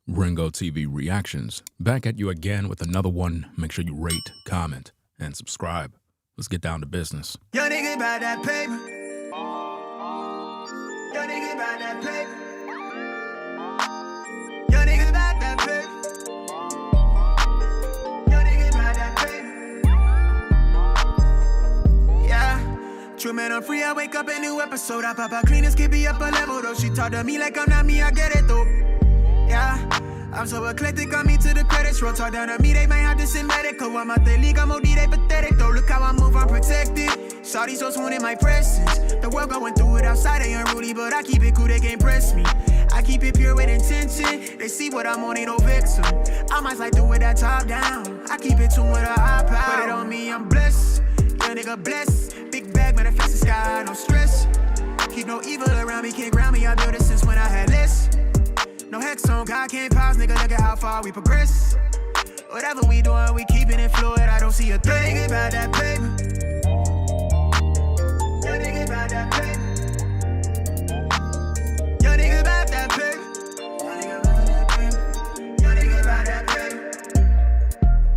Ringo TV Reactions, back at you again with another one. Make sure you rate, comment, and subscribe. Let's get down to business. Yo, nigga, buy that paper. Yo, nigga, buy that paper. Yo, nigga, buy that paper. Yo, nigga, buy that paper. Yeah, true man, I'm free. I wake up a new episode. I pop out clean and skip up a level though. She talk to me like I'm not me. I get it though. Yeah, I'm so eclectic, on me to the credits roll. Talk down to me, they might have to send medical. I'm out the league, I'm OD, they pathetic though. Look how I move, I'm protected. Shawty so swoon in my presence. The world going through it outside, they unruly, but I keep it cool, they can't press me. I keep it pure with intention. They see what I'm on, ain't no vixen. I might slide through with that top down. I keep it tuned with a high power. Put it on me, I'm blessed. Young nigga blessed. Big bag, manifest the sky, no stress. Keep no evil around me, can't ground me. I built it since when I had less. No hex on, God can't pause, nigga, look at how far we progress. Whatever we doing, we keeping it fluid, I don't see a thing. Yo, nigga, buy that paper. Yo, nigga, buy that paper. Yo, nigga, buy that paper. Yo, nigga, buy that paper. Yo, nigga, buy that paper.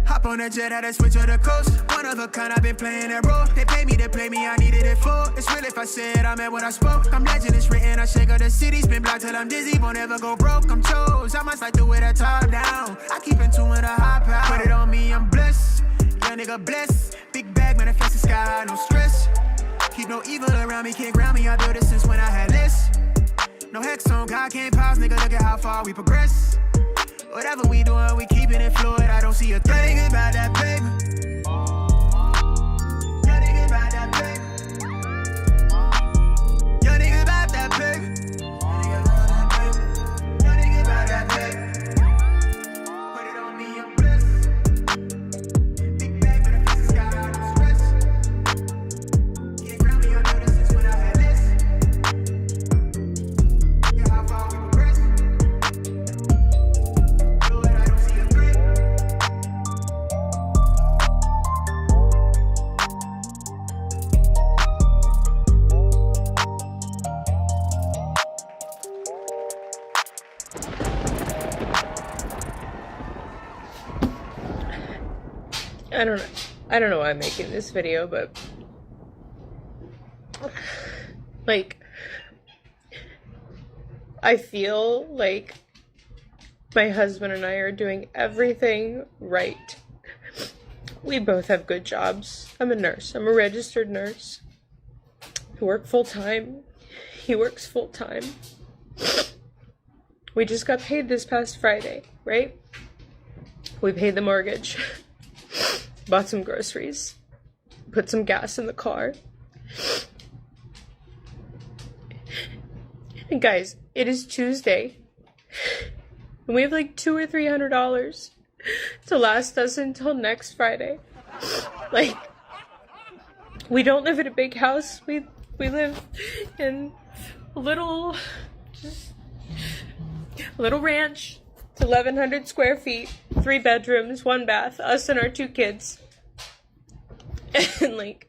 Hop on the jet, had to switch to the coast. One of a kind, I've been playing that role. They pay me to play me, I needed it full. It's real if I said I meant what I spoke. I'm legend, it's written, I shake up the city. Spin block till I'm dizzy, won't ever go broke. I'm chose, I must like do it a top down. I keep in tune with a high power. Put it on me, I'm blessed. Young nigga blessed. Big bag, manifest the sky, no stress. Keep no evil around me, can't ground me. I built it since when I had less. No hex on, God can't pause, nigga, look at how far we progress. Whatever we doing, we keeping it fluid, I don't see a thing. Nigga, buy that paper. Yo, nigga, buy that paper. Yo, nigga, buy that paper. Yo, nigga, buy that paper. Put it on me, I'm blessed. Big bag, manifest the sky, no stress. Can't ground me, I know this since when I had less. Look at how far we progress. Fluid, I don't see a threat. I don't know why I'm making this video, but like I feel like my husband and I are doing everything right. We both have good jobs. I'm a nurse. I'm a registered nurse. I work full-time. He works full-time. We just got paid this past Friday, right? We paid the mortgage. Bought some groceries, put some gas in the car. And guys, it is Tuesday, and we have like $200 or $300 to last us until next Friday. Like, we don't live in a big house. We live in a little ranch. It's 1,100 square feet, 3 bedrooms, 1 bath, us and our 2 kids. And like,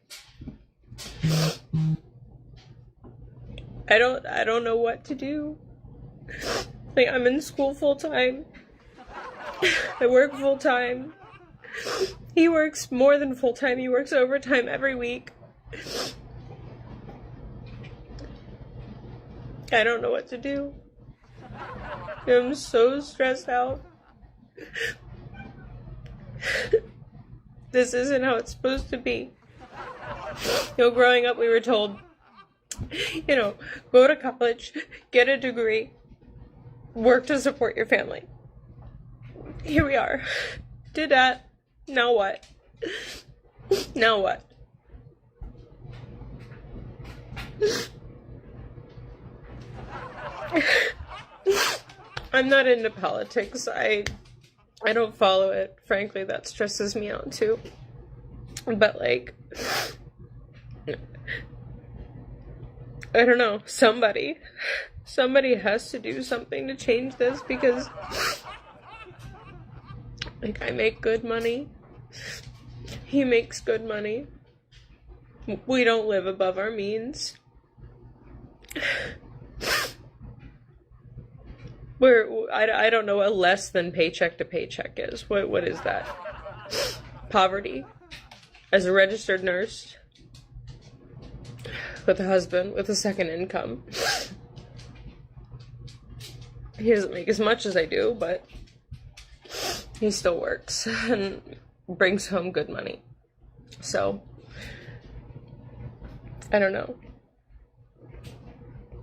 I don't know what to do. Like, I'm in school full time. I work full time. He works more than full time. He works overtime every week. I don't know what to do. I'm so stressed out. This isn't how it's supposed to be. You know, growing up we were told, you know, go to college, get a degree, work to support your family. Here we are. Did that. Now what? Now what? I'm not into politics. I don't follow it. Frankly, that stresses me out too. But like, I don't know, somebody has to do something to change this, because like, I make good money. He makes good money. We don't live above our means. I don't know what less than paycheck to paycheck is. What is that? Poverty. As a registered nurse, with a husband, with a second income. He doesn't make as much as I do, but he still works and brings home good money. So, I don't know.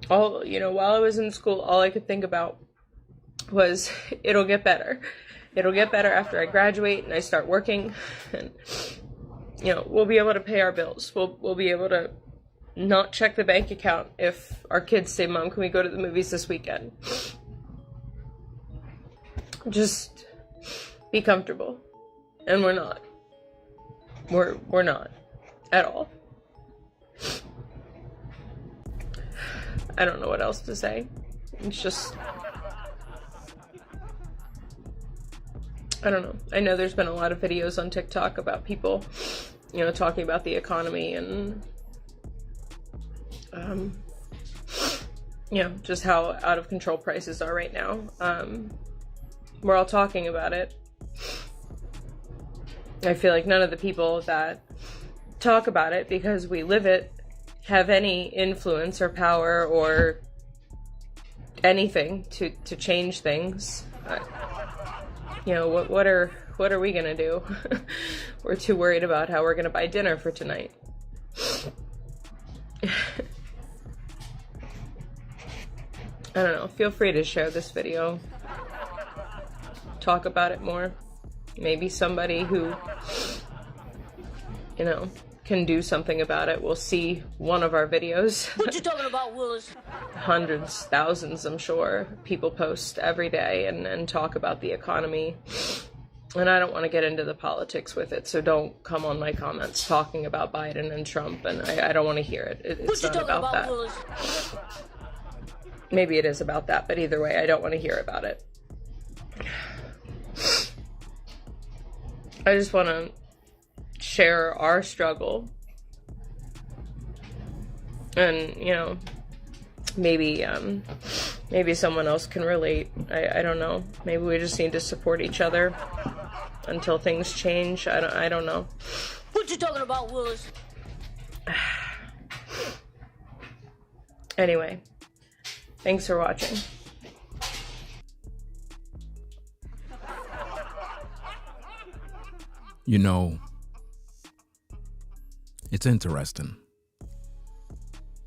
While I was in school, all I could think about was, it'll get better. It'll get better after I graduate and I start working, and we'll be able to pay our bills. We'll be able to not check the bank account if our kids say, "Mom, can we go to the movies this weekend?" Just be comfortable. And we're not. We're not at all. I don't know what else to say. It's just, I don't know. I know there's been a lot of videos on TikTok about people, talking about the economy and, just how out of control prices are right now. We're all talking about it. I feel like none of the people that talk about it because we live it have any influence or power or anything to change things. What are we gonna do? We're too worried about how we're gonna buy dinner for tonight. I don't know. Feel free to share this video. Talk about it more. Maybe somebody who, can do something about it will see one of our videos. What you talking about, Willis? Hundreds, thousands, I'm sure. People post every day and talk about the economy. And I don't want to get into the politics with it, so don't come on my comments talking about Biden and Trump, and I don't want to hear it. It's not about that. Willis? Maybe it is about that, but either way, I don't want to hear about it. I just want to share our struggle. And, maybe someone else can relate. I don't know. Maybe we just need to support each other until things change. I don't know. What you talking about, Willis? Anyway, thanks for watching. It's interesting.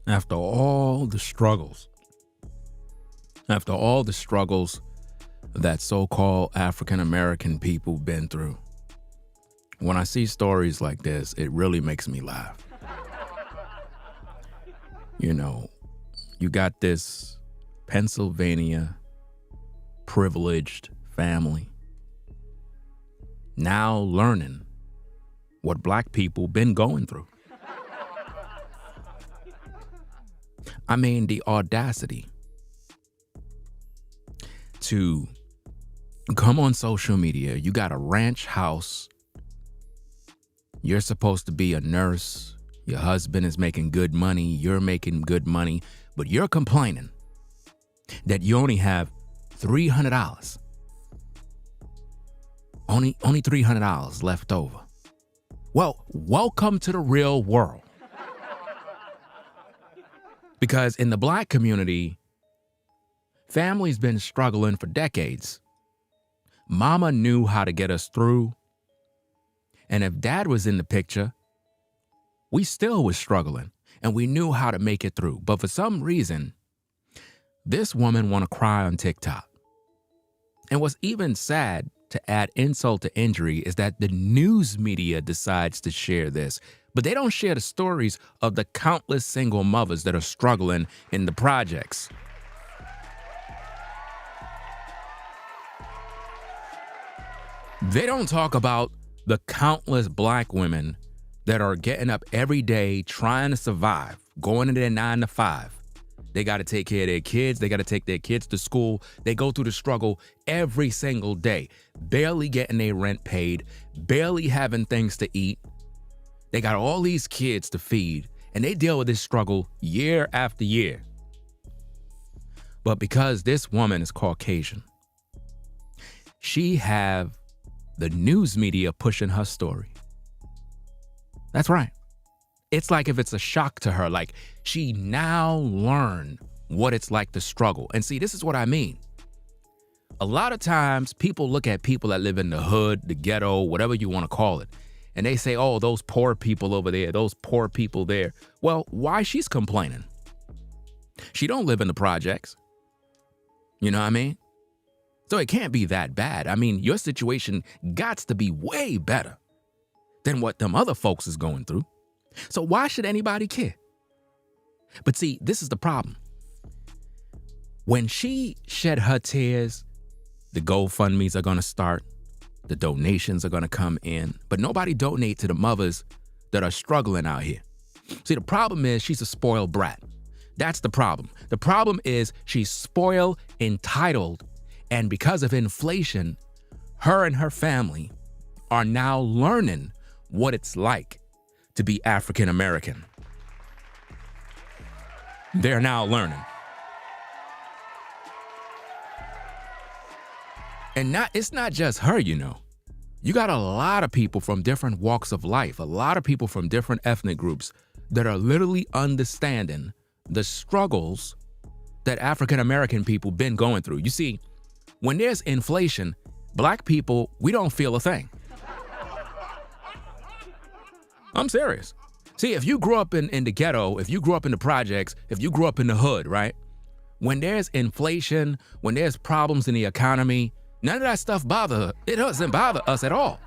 After all the struggles that so-called African American people been through, when I see stories like this, it really makes me laugh. You got this Pennsylvania privileged family now learning what black people been going through. I mean, the audacity to come on social media. You got a ranch house. You're supposed to be a nurse. Your husband is making good money. You're making good money, but you're complaining that you only have $300. Only $300 left over. Well, welcome to the real world. Because in the black community, family's been struggling for decades. Mama knew how to get us through. And if dad was in the picture, we still was struggling and we knew how to make it through. But for some reason, this woman want to cry on TikTok. And what's even sad, to add insult to injury, is that the news media decides to share this, but they don't share the stories of the countless single mothers that are struggling in the projects. They don't talk about the countless black women that are getting up every day trying to survive, going to their 9 to 5. They got to take care of their kids. They got to take their kids to school. They go through the struggle every single day, barely getting their rent paid, barely having things to eat. They got all these kids to feed, and they deal with this struggle year after year. But because this woman is Caucasian, she have the news media pushing her story. That's right. It's like if it's a shock to her, like she now learned what it's like to struggle. And see, this is what I mean. A lot of times people look at people that live in the hood, the ghetto, whatever you want to call it, and they say, oh, those poor people over there, those poor people there. Well, why she's complaining? She don't live in the projects. You know what I mean? So it can't be that bad. I mean, your situation gots to be way better than what them other folks is going through. So why should anybody care? But see, this is the problem. When she shed her tears, the GoFundMes are going to start. The donations are going to come in. But nobody donate to the mothers that are struggling out here. See, the problem is she's a spoiled brat. That's the problem. The problem is she's spoiled, entitled, and because of inflation, her and her family are now learning what it's like to be African American. They're now learning. And it's not just her, you know. You got a lot of people from different walks of life, a lot of people from different ethnic groups that are literally understanding the struggles that African American people been going through. You see, when there's inflation, black people, we don't feel a thing. I'm serious. See, if you grew up in the ghetto, if you grew up in the projects, if you grew up in the hood, right? When there's inflation, when there's problems in the economy, none of that stuff it doesn't bother us at all.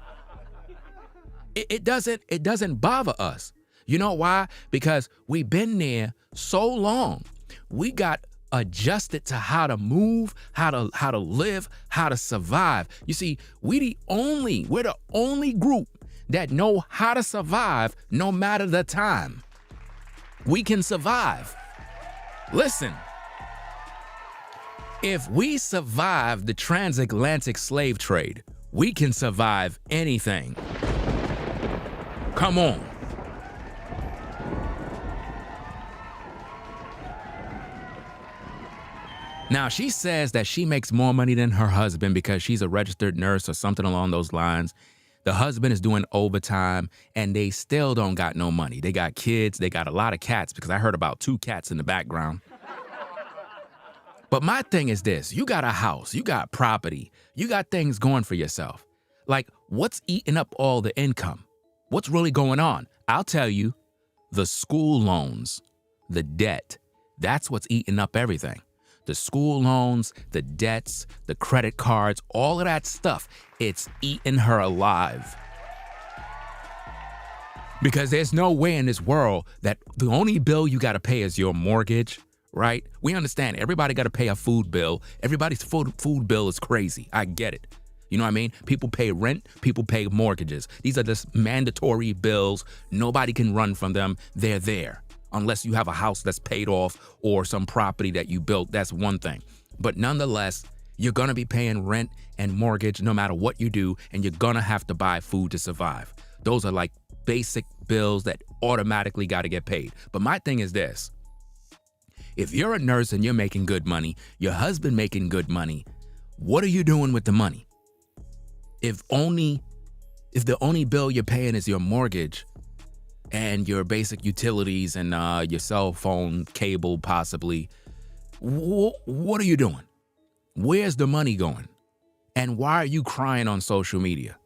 It doesn't bother us. You know why? Because we've been there so long. We got adjusted to how to move, how to live, how to survive. You see, we're the only group that know how to survive no matter the time. We can survive. Listen. If we survive the transatlantic slave trade, we can survive anything. Come on. Now, she says that she makes more money than her husband because she's a registered nurse or something along those lines. The husband is doing overtime and they still don't got no money. They got kids, they got a lot of cats because I heard about 2 cats in the background. But my thing is this, you got a house, you got property, you got things going for yourself. Like, what's eating up all the income? What's really going on? I'll tell you, the school loans, the debt, that's what's eating up everything. The school loans, the debts, the credit cards, all of that stuff, it's eating her alive. Because there's no way in this world that the only bill you gotta pay is your mortgage, right? We understand everybody got to pay a food bill. Everybody's food bill is crazy. I get it. You know what I mean? People pay rent, people pay mortgages. These are just mandatory bills. Nobody can run from them. They're there. Unless you have a house that's paid off or some property that you built, that's one thing. But nonetheless, you're going to be paying rent and mortgage no matter what you do, and you're going to have to buy food to survive. Those are like basic bills that automatically got to get paid. But my thing is this. If you're a nurse and you're making good money, your husband making good money, what are you doing with the money? If the only bill you're paying is your mortgage and your basic utilities and your cell phone cable possibly, what are you doing? Where's the money going? And why are you crying on social media?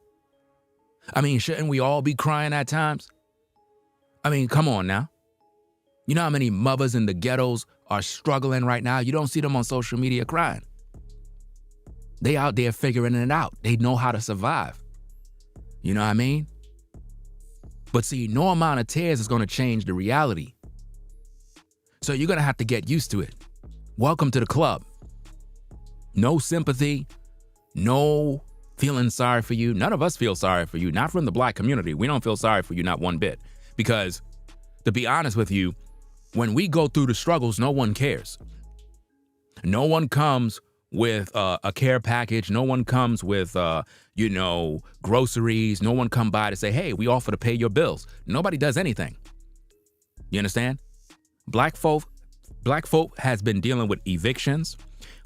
I mean, shouldn't we all be crying at times? I mean, come on now. You know how many mothers in the ghettos are struggling right now? You don't see them on social media crying. They out there figuring it out. They know how to survive. You know what I mean? But see, no amount of tears is going to change the reality. So you're going to have to get used to it. Welcome to the club. No sympathy, no feeling sorry for you. None of us feel sorry for you. Not from the black community. We don't feel sorry for you, not one bit. Because to be honest with you, when we go through the struggles, no one cares. No one comes with a care package. No one comes with, groceries. No one come by to say, hey, we offer to pay your bills. Nobody does anything. You understand? Black folk Black folk has been dealing with evictions.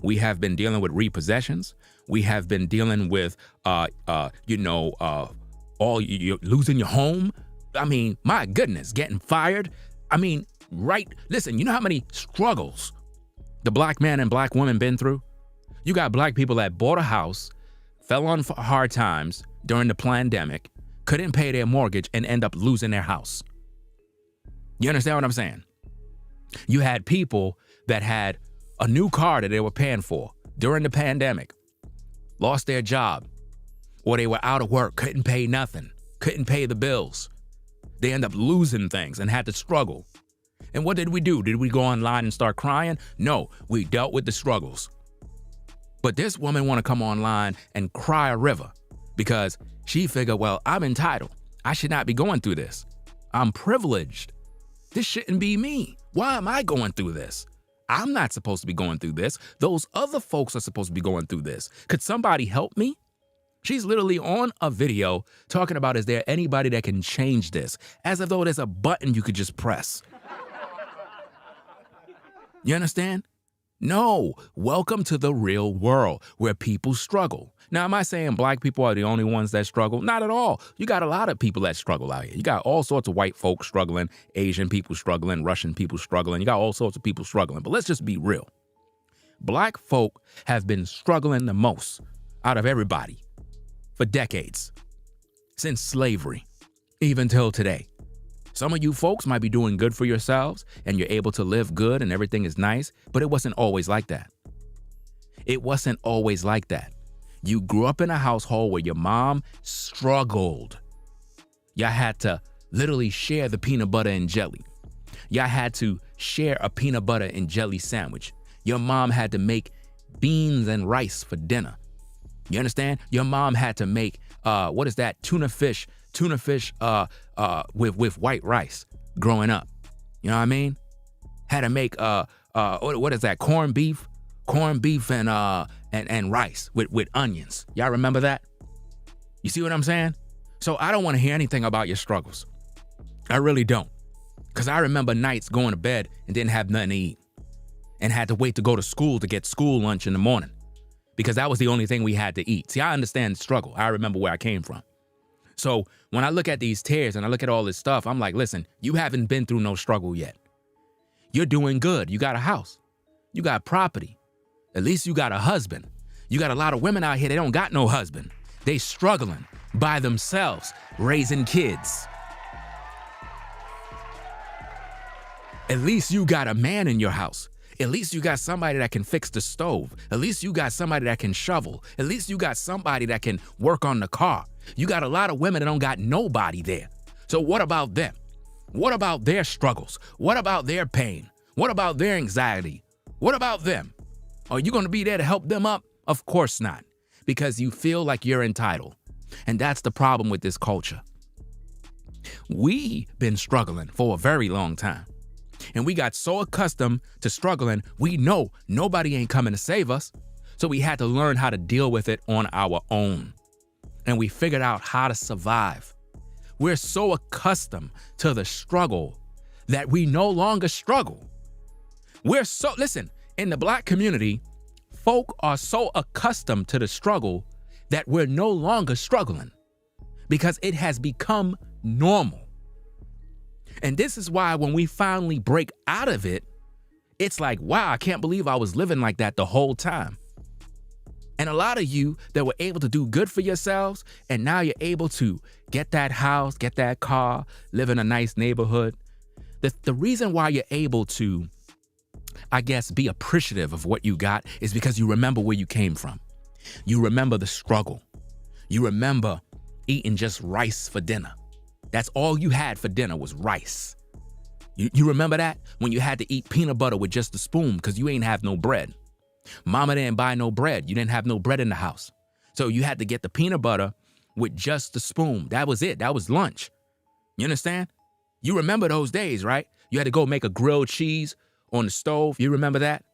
We have been dealing with repossessions. We have been dealing with, you losing your home. I mean, my goodness, getting fired. I mean, listen, you know how many struggles the black man and black woman been through? You got black people that bought a house, fell on hard times during the pandemic, couldn't pay their mortgage, and end up losing their house. You understand what I'm saying? You had people that had a new car that they were paying for during the pandemic, lost their job, or they were out of work, couldn't pay nothing, couldn't pay the bills. They end up losing things and had to struggle. And what did we do? Did we go online and start crying? No, we dealt with the struggles. But this woman want to come online and cry a river because she figured, well, I'm entitled. I should not be going through this. I'm privileged. This shouldn't be me. Why am I going through this? I'm not supposed to be going through this. Those other folks are supposed to be going through this. Could somebody help me? She's literally on a video talking about, is there anybody that can change this? As if though there's a button you could just press. You understand? No. Welcome to the real world where people struggle. Now, am I saying black people are the only ones that struggle? Not at all. You got a lot of people that struggle out here. You got all sorts of white folks struggling, Asian people struggling, Russian people struggling. You got all sorts of people struggling. But let's just be real. Black folk have been struggling the most out of everybody for decades, since slavery, even till today. Some of you folks might be doing good for yourselves and you're able to live good and everything is nice, but it wasn't always like that. It wasn't always like that. You grew up in a household where your mom struggled. Y'all had to literally share the peanut butter and jelly. Y'all had to share a peanut butter and jelly sandwich. Your mom had to make beans and rice for dinner. You understand? Your mom had to make, tuna fish with white rice growing up. You know what I mean? Had to make, corned beef and rice with onions. Y'all remember that? You see what I'm saying? So I don't want to hear anything about your struggles. I really don't. Because I remember nights going to bed and didn't have nothing to eat and had to wait to go to school to get school lunch in the morning because that was the only thing we had to eat. See, I understand the struggle. I remember where I came from. So when I look at these tears and I look at all this stuff, I'm like, listen, you haven't been through no struggle yet. You're doing good. You got a house. You got property. At least you got a husband. You got a lot of women out here, they don't got no husband. They struggling by themselves, raising kids. At least you got a man in your house. At least you got somebody that can fix the stove. At least you got somebody that can shovel. At least you got somebody that can work on the car. You got a lot of women that don't got nobody there. So what about them? What about their struggles? What about their pain? What about their anxiety? What about them? Are you going to be there to help them up? Of course not, because you feel like you're entitled. And that's the problem with this culture. We've been struggling for a very long time. And we got so accustomed to struggling, we know nobody ain't coming to save us. So we had to learn how to deal with it on our own. And we figured out how to survive. We're so accustomed to the struggle that we no longer struggle. Listen, in the black community, folk are so accustomed to the struggle that we're no longer struggling because it has become normal. And this is why when we finally break out of it, it's like, wow, I can't believe I was living like that the whole time. And a lot of you that were able to do good for yourselves, and now you're able to get that house, get that car, live in a nice neighborhood. The reason why you're able to, I guess, be appreciative of what you got is because you remember where you came from. You remember the struggle. You remember eating just rice for dinner. That's all you had for dinner was rice. You remember that? When you had to eat peanut butter with just a spoon because you ain't have no bread. Mama didn't buy no bread. You didn't have no bread in the house. So you had to get the peanut butter with just the spoon. That was it. That was lunch. You understand? You remember those days, right? You had to go make a grilled cheese on the stove. You remember that?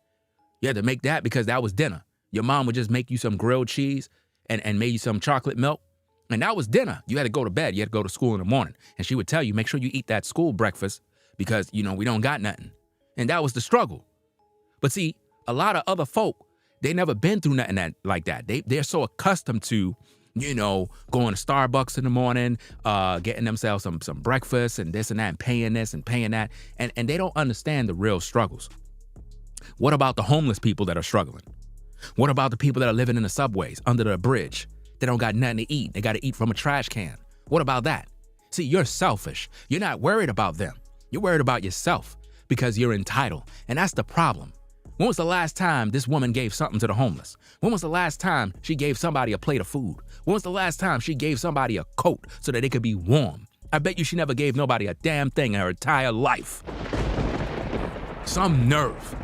You had to make that because that was dinner. Your mom would just make you some grilled cheese and make you some chocolate milk. And that was dinner. You had to go to bed. You had to go to school in the morning. And she would tell you, make sure you eat that school breakfast because, we don't got nothing. And that was the struggle. But see, a lot of other folk, they never been through nothing like that. They're so accustomed to, going to Starbucks in the morning, getting themselves some breakfast and this and that, and paying this and paying that. And they don't understand the real struggles. What about the homeless people that are struggling? What about the people that are living in the subways, under the bridge? They don't got nothing to eat. They got to eat from a trash can. What about that? See, you're selfish. You're not worried about them. You're worried about yourself because you're entitled. And that's the problem. When was the last time this woman gave something to the homeless? When was the last time she gave somebody a plate of food? When was the last time she gave somebody a coat so that they could be warm? I bet you she never gave nobody a damn thing in her entire life. Some nerve.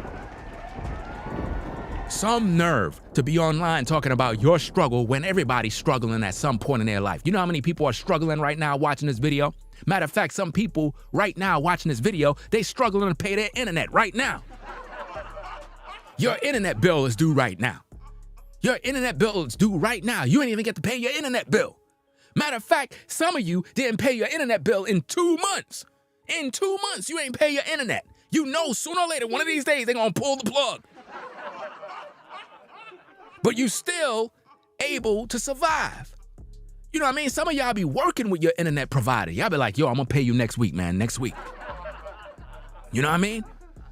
Some nerve to be online talking about your struggle when everybody's struggling at some point in their life. You know how many people are struggling right now watching this video? Matter of fact, some people right now watching this video, they struggling to pay their internet right now. Your internet bill is due right now. Your internet bill is due right now. You ain't even get to pay your internet bill. Matter of fact, some of you didn't pay your internet bill in 2 months. In 2 months, you ain't pay your internet. You know sooner or later, one of these days, they're gonna pull the plug. But you still able to survive. You know what I mean? Some of y'all be working with your internet provider. Y'all be like, yo, I'm gonna pay you next week, man, next week. You know what I mean?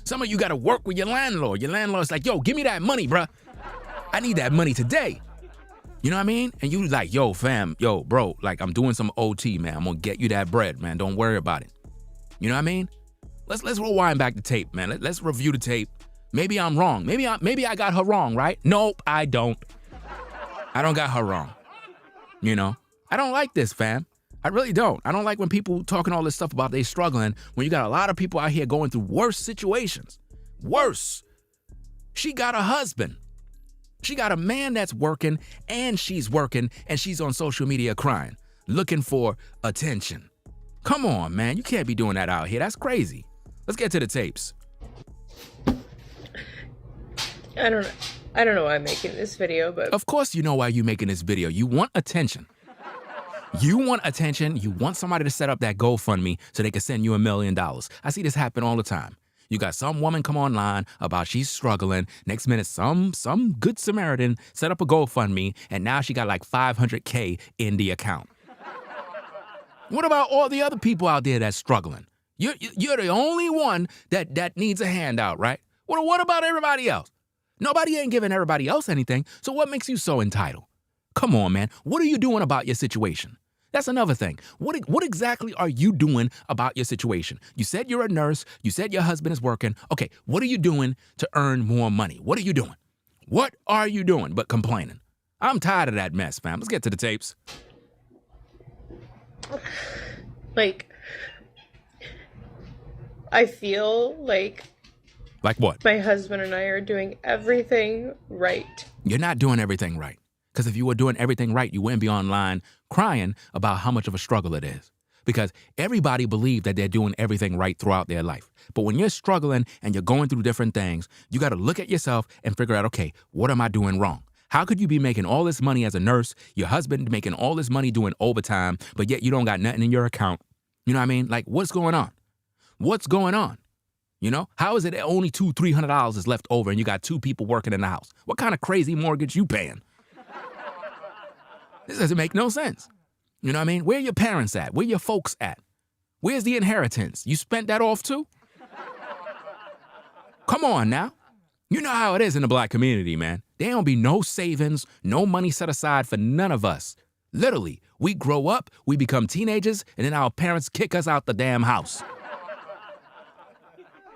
Some of you gotta work with your landlord. Your landlord's like, yo, give me that money, bruh. I need that money today. You know what I mean? And you like, yo, fam, yo, bro, like I'm doing some OT, man. I'm gonna get you that bread, man. Don't worry about it. You know what I mean? Let's rewind back the tape, man. Let's review the tape. Maybe I'm wrong. Maybe I got her wrong, right? Nope, I don't. I don't got her wrong. I don't like this, fam. I really don't. I don't like when people talking all this stuff about they struggling when you got a lot of people out here going through worse situations. Worse. She got a husband. She got a man that's working and she's on social media crying, looking for attention. Come on, man. You can't be doing that out here. That's crazy. Let's get to the tapes. I don't know why I'm making this video, but Of course you know why you're making this video. You want attention. You want attention. You want somebody to set up that GoFundMe so they can send you $1 million. I see this happen all the time. You got some woman come online about she's struggling. Next minute, some good Samaritan set up a GoFundMe, and now she got like $500K in the account. What about all the other people out there that's struggling? You're the only one that needs a handout, right? What about everybody else? Nobody ain't giving everybody else anything, so what makes you so entitled? Come on, man. What are you doing about your situation? That's another thing. What exactly are you doing about your situation? You said you're a nurse. You said your husband is working. Okay, what are you doing to earn more money? What are you doing? What are you doing but complaining? I'm tired of that mess, fam. Let's get to the tapes. like, I feel like Like what? my husband and I are doing everything right. You're not doing everything right. Because if you were doing everything right, you wouldn't be online crying about how much of a struggle it is. Because everybody believes that they're doing everything right throughout their life. But when you're struggling and you're going through different things, you got to look at yourself and figure out, okay, what am I doing wrong? How could you be making all this money as a nurse, your husband making all this money doing overtime, but yet you don't got nothing in your account? You know what I mean? Like, what's going on? What's going on? How is it that only $200-$300 is left over and you got 2 people working in the house? What kind of crazy mortgage you paying? This doesn't make no sense. You know what I mean? Where your parents at? Where your folks at? Where's the inheritance? You spent that off too? Come on now. You know how it is in the black community, man. There don't be no savings, no money set aside for none of us. Literally, we grow up, we become teenagers, and then our parents kick us out the damn house.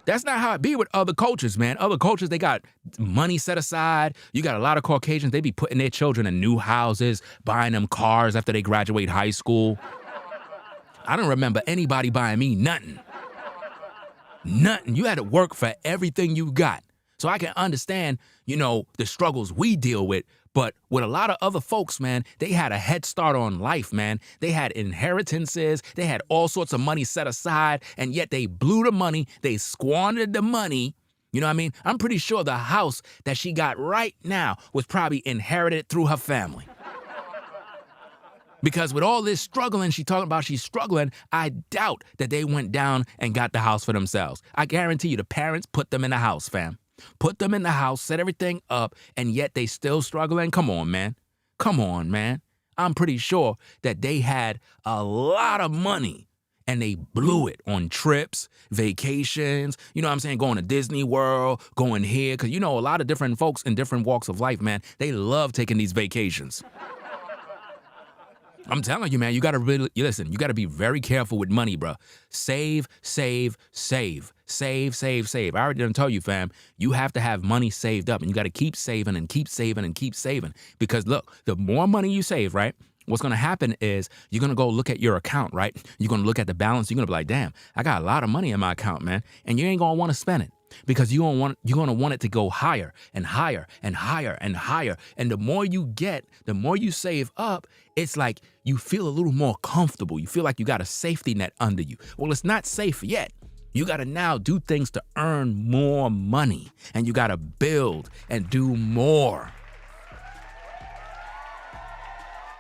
That's not how it be with other cultures, man. Other cultures, they got money set aside. You got a lot of Caucasians, they be putting their children in new houses, buying them cars after they graduate high school. I don't remember anybody buying me nothing. Nothing. You had to work for everything you got. So I can understand, the struggles we deal with. But with a lot of other folks, man, they had a head start on life, man. They had inheritances. They had all sorts of money set aside, and yet they blew the money. They squandered the money. You know what I mean? I'm pretty sure the house that she got right now was probably inherited through her family. Because with all this struggling, she talking about she's struggling, I doubt that they went down and got the house for themselves. I guarantee you the parents put them in the house, fam. Put them in the house, set everything up, and yet they still struggling? Come on, man. Come on, man. I'm pretty sure that they had a lot of money and they blew it on trips, vacations, you know what I'm saying, going to Disney World, going here. Because, you know, a lot of different folks in different walks of life, man, they love taking these vacations. I'm telling you, man, you got to really, listen, you got to be very careful with money, bro. Save, save, save, save, save, save. I already done told you, fam, you have to have money saved up and you got to keep saving and keep saving and keep saving. Because look, the more money you save, right, what's going to happen is you're going to go look at your account, right? You're going to look at the balance. You're going to be like, damn, I got a lot of money in my account, man. And you ain't going to want to spend it. Because you're going to want it to go higher and higher and higher and higher. And the more you get, the more you save up, it's like you feel a little more comfortable. You feel like you got a safety net under you. Well, it's not safe yet. You got to now do things to earn more money. And you got to build and do more.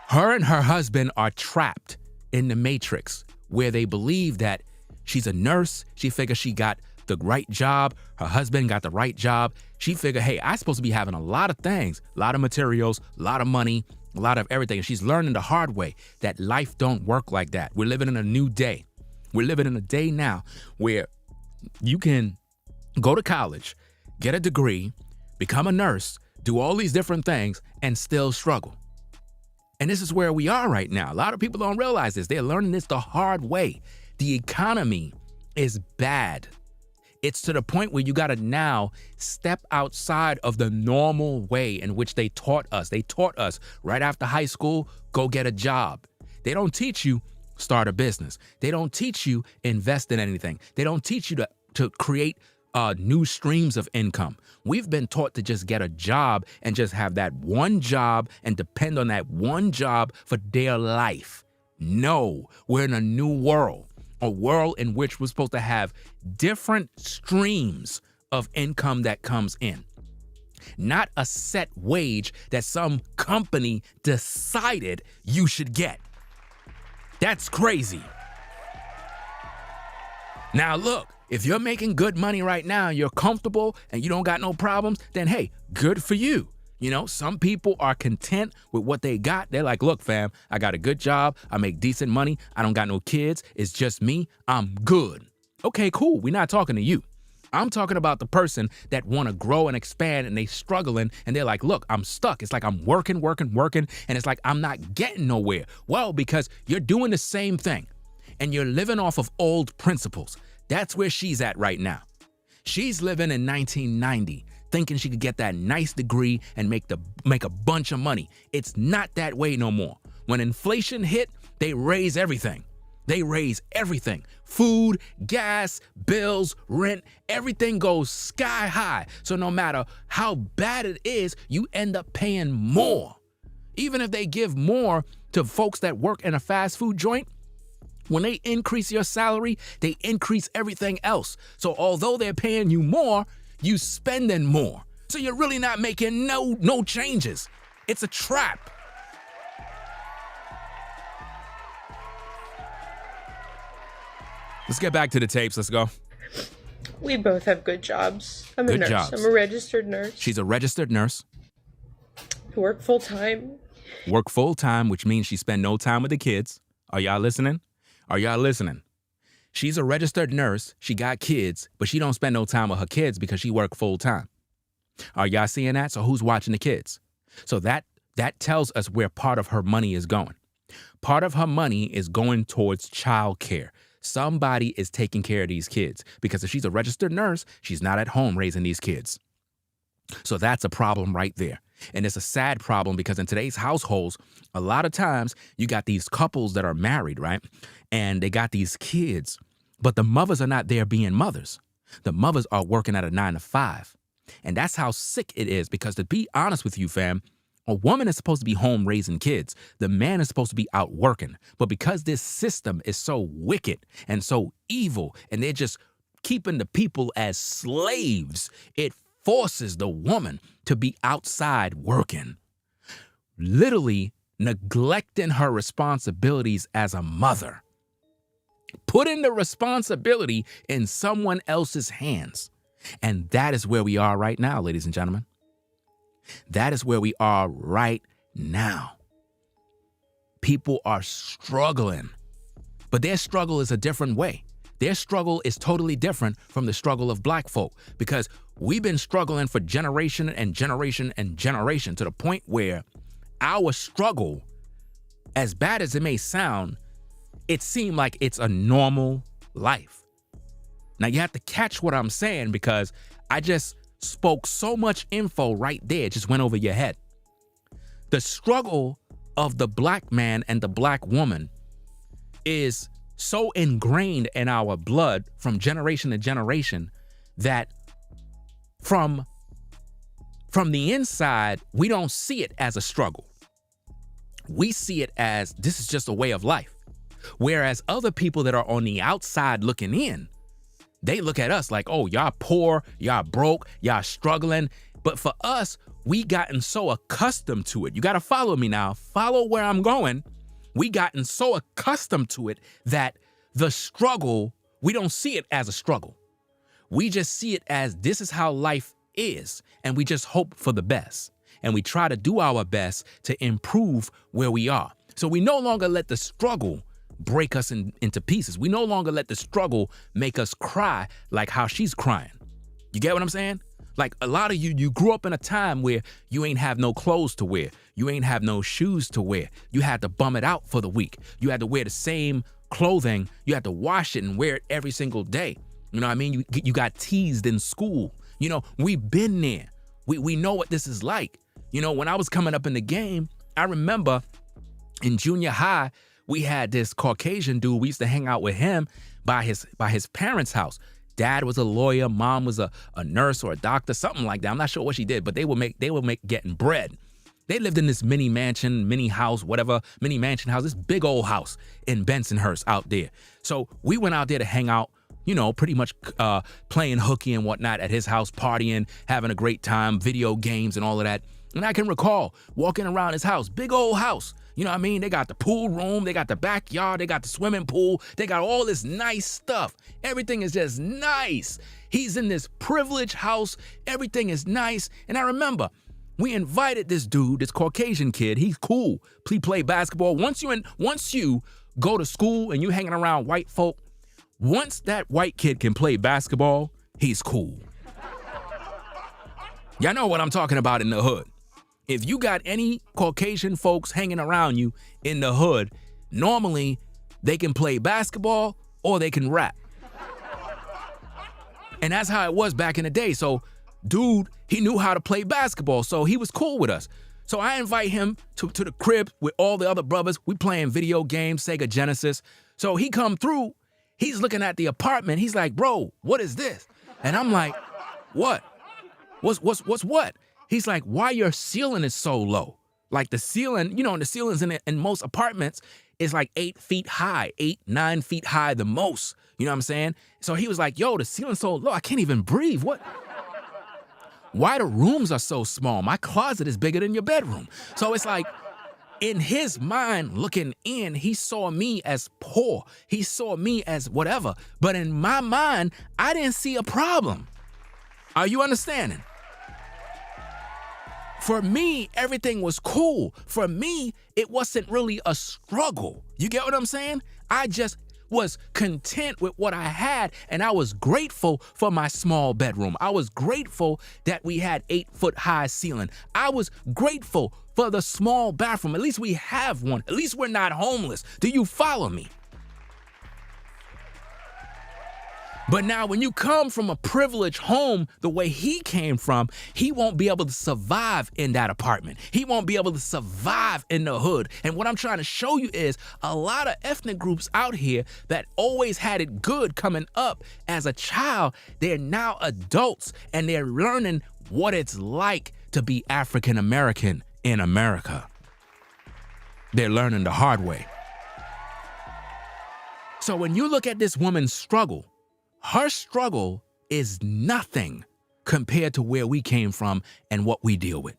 Her and her husband are trapped in the matrix where they believe that she's a nurse. She figures she got the right job. Her husband got the right job. She figured, hey, I'm supposed to be having a lot of things, a lot of materials, a lot of money, a lot of everything. And she's learning the hard way that life don't work like that. We're living in a new day. We're living in a day now where you can go to college, get a degree, become a nurse, do all these different things, and still struggle. And this is where we are right now. A lot of people don't realize this. They're learning this the hard way. The economy is bad. It's to the point where you got to now step outside of the normal way in which they taught us. They taught us right after high school, go get a job. They don't teach you start a business. They don't teach you invest in anything. They don't teach you to create new streams of income. We've been taught to just get a job and just have that one job and depend on that one job for their life. No, we're in a new world. A world in which we're supposed to have different streams of income that comes in. Not a set wage that some company decided you should get. That's crazy. Now look, if you're making good money right now, you're comfortable and you don't got no problems, then hey, good for you. You know, some people are content with what they got. They're like, look, fam, I got a good job. I make decent money. I don't got no kids. It's just me. I'm good. Okay, cool. We're not talking to you. I'm talking about the person that want to grow and expand and they struggling and they're like, look, I'm stuck. It's like I'm working. And it's like I'm not getting nowhere. Well, because you're doing the same thing and you're living off of old principles. That's where she's at right now. She's living in 1990. Thinking she could get that nice degree and make a bunch of money. It's not that way no more. When inflation hit, they raise everything. They raise everything. Food, gas, bills, rent, everything goes sky high. So no matter how bad it is, you end up paying more. Even if they give more to folks that work in a fast food joint, when they increase your salary, they increase everything else. So although they're paying you more, you spending more. So you're really not making no changes. It's a trap. Let's get back to the tapes. Let's go. We both have good jobs. I'm a Good nurse. jobs. I'm a registered nurse. She's a registered nurse. I work full time. Work full time, which means she spend no time with the kids. Are y'all listening? Are y'all listening? She's a registered nurse. She got kids, but she don't spend no time with her kids because she work full time. Are y'all seeing that? So who's watching the kids? So that tells us where part of her money is going. Part of her money is going towards childcare. Somebody is taking care of these kids because if she's a registered nurse, she's not at home raising these kids. So that's a problem right there. And it's a sad problem because in today's households, a lot of times you got these couples that are married, right? And they got these kids, but the mothers are not there being mothers. The mothers are working at a 9 to 5. And that's how sick it is because to be honest with you, fam, a woman is supposed to be home raising kids. The man is supposed to be out working. But because this system is so wicked and so evil and they're just keeping the people as slaves, it forces the woman to be outside working. Literally, neglecting her responsibilities as a mother, putting the responsibility in someone else's hands. And that is where we are right now, ladies and gentlemen. That is where we are right now. People are struggling, but their struggle is a different way. Their struggle is totally different from the struggle of black folk, because we've been struggling for generation and generation and generation, to the point where our struggle, as bad as it may sound, it seemed like it's a normal life. Now you have to catch what I'm saying, because I just spoke so much info right there, it just went over your head. The struggle of the black man and the black woman is so ingrained in our blood from generation to generation that from the inside, we don't see it as a struggle. We see it as this is just a way of life. Whereas other people that are on the outside looking in, they look at us like, oh, y'all poor, y'all broke, y'all struggling. But for us, we gotten so accustomed to it. You got to follow me now. Follow where I'm going. We gotten so accustomed to it that the struggle, we don't see it as a struggle. We just see it as this is how life is. And we just hope for the best. And we try to do our best to improve where we are. So we no longer let the struggle break us into pieces. We no longer let the struggle make us cry like how she's crying. You get what I'm saying? Like a lot of you grew up in a time where you ain't have no clothes to wear. You ain't have no shoes to wear. You had to bum it out for the week. You had to wear the same clothing. You had to wash it and wear it every single day. You know what I mean? You got teased in school. You know, we've been there. We know what this is like. You know, when I was coming up in the game, I remember in junior high, we had this Caucasian dude. We used to hang out with him by his parents' house. Dad was a lawyer, mom was a nurse or a doctor, something like that. I'm not sure what she did, but they would make getting bread. They lived in this mini mansion, mini house, whatever, mini mansion house, this big old house in Bensonhurst out there. So we went out there to hang out, you know, pretty much playing hooky and whatnot at his house, partying, having a great time, video games and all of that. And I can recall walking around his house, big old house. You know what I mean? They got the pool room, they got the backyard, they got the swimming pool, they got all this nice stuff. Everything is just nice. He's in this privileged house, everything is nice. And I remember we invited this dude, this Caucasian kid, he's cool. He play basketball. Once you go to school and you hanging around white folk, once that white kid can play basketball, he's cool. Y'all know what I'm talking about in the hood. If you got any Caucasian folks hanging around you in the hood, normally they can play basketball or they can rap. And that's how it was back in the day. So, dude, he knew how to play basketball, so he was cool with us. So I invite him to the crib with all the other brothers. We playing video games, Sega Genesis. So he come through, he's looking at the apartment. He's like, bro, what is this? And I'm like, what? What's what? He's like, why your ceiling is so low? Like the ceiling, you know, the ceilings in most apartments is like 8 feet high, 9 feet high the most. You know what I'm saying? So he was like, yo, the ceiling's so low, I can't even breathe. What? Why the rooms are so small? My closet is bigger than your bedroom. So it's like, in his mind, looking in, he saw me as poor. He saw me as whatever. But in my mind, I didn't see a problem. Are you understanding? For me, everything was cool. For me, it wasn't really a struggle. You get what I'm saying? I just was content with what I had, and I was grateful for my small bedroom. I was grateful that we had 8-foot high ceiling. I was grateful for the small bathroom. At least we have one. At least we're not homeless. Do you follow me? But now when you come from a privileged home the way he came from, he won't be able to survive in that apartment. He won't be able to survive in the hood. And what I'm trying to show you is a lot of ethnic groups out here that always had it good coming up as a child, they're now adults and they're learning what it's like to be African American in America. They're learning the hard way. So when you look at this woman's struggle, her struggle is nothing compared to where we came from and what we deal with.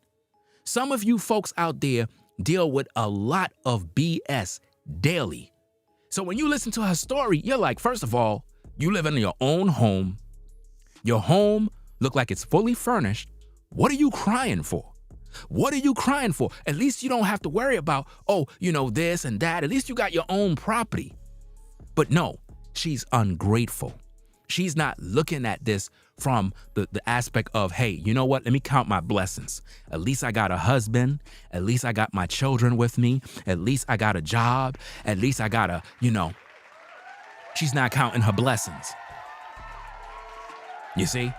Some of you folks out there deal with a lot of BS daily. So when you listen to her story, you're like, first of all, you live in your own home. Your home look like it's fully furnished. What are you crying for? What are you crying for? At least you don't have to worry about, this and that. At least you got your own property. But no, she's ungrateful. She's not looking at this from the aspect of, hey, you know what? Let me count my blessings. At least I got a husband. At least I got my children with me. At least I got a job. At least I got she's not counting her blessings. You see?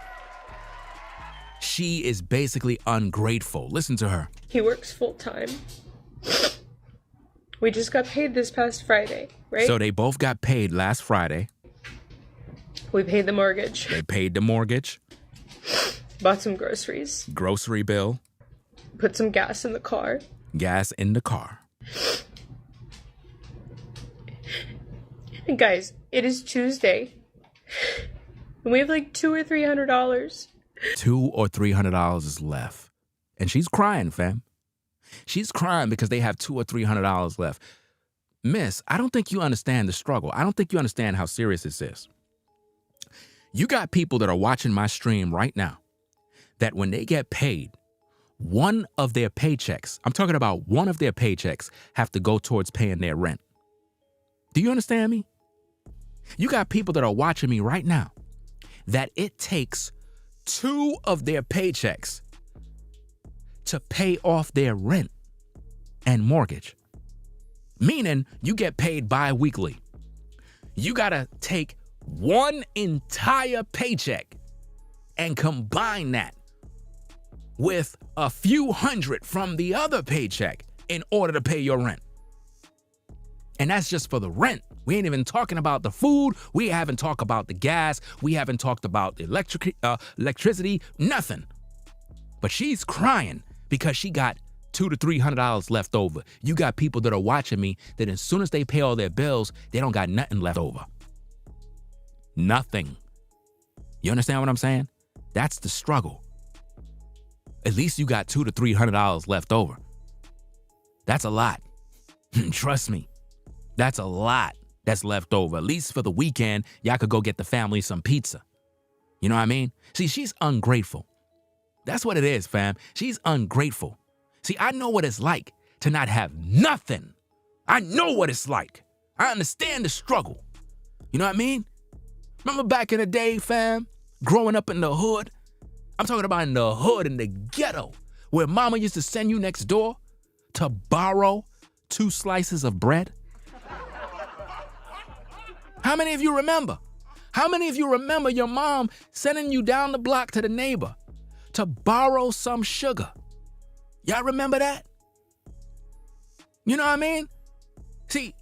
She is basically ungrateful. Listen to her. He works full time. We just got paid this past Friday, right? So they both got paid last Friday. We paid the mortgage. They paid the mortgage. Bought some groceries. Grocery bill. Put some gas in the car. Gas in the car. And guys, it is Tuesday. And we have like $200 or $300. $200 or $300 is left. And she's crying, fam. She's crying because they have $200 or $300 left. Miss, I don't think you understand the struggle. I don't think you understand how serious this is. You got people that are watching my stream right now that when they get paid, one of their paychecks, I'm talking about one of their paychecks, have to go towards paying their rent. Do you understand me? You got people that are watching me right now that it takes 2 of their paychecks to pay off their rent and mortgage. Meaning you get paid bi-weekly. You gotta take one entire paycheck and combine that with a few hundred from the other paycheck in order to pay your rent. And that's just for the rent. We ain't even talking about the food. We haven't talked about the gas. We haven't talked about the electricity, nothing. But she's crying because she got $200 to $300 left over. You got people that are watching me that as soon as they pay all their bills, they don't got nothing left over. Nothing. You understand what I'm saying? That's the struggle. At least you got $200 to $300 left over. That's a lot. Trust me. That's a lot that's left over. At least for the weekend, y'all could go get the family some pizza. You know what I mean? See, she's ungrateful. That's what it is, fam. She's ungrateful. See, I know what it's like to not have nothing. I know what it's like. I understand the struggle. You know what I mean? Remember back in the day, fam, growing up in the hood? I'm talking about in the hood, in the ghetto, where mama used to send you next door to borrow 2 slices of bread. How many of you remember? How many of you remember your mom sending you down the block to the neighbor to borrow some sugar? Y'all remember that? You know what I mean? See,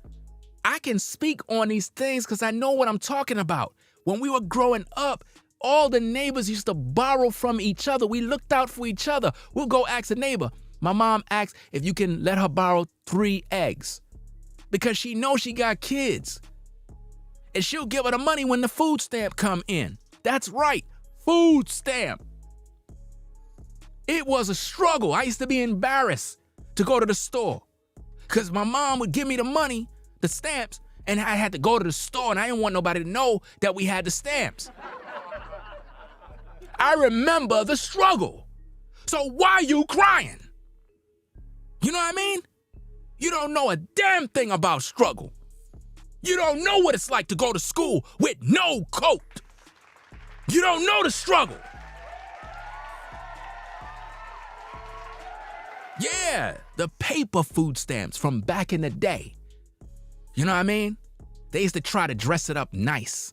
I can speak on these things because I know what I'm talking about. When we were growing up, all the neighbors used to borrow from each other. We looked out for each other. We'll go ask a neighbor. My mom asked if you can let her borrow 3 eggs because she knows she got kids. And she'll give her the money when the food stamp come in. That's right, food stamp. It was a struggle. I used to be embarrassed to go to the store because my mom would give me the money, the stamps, and I had to go to the store, and I didn't want nobody to know that we had the stamps. I remember the struggle. So why are you crying? You know what I mean? You don't know a damn thing about struggle. You don't know what it's like to go to school with no coat. You don't know the struggle. Yeah, the paper food stamps from back in the day. You know what I mean? They used to try to dress it up nice,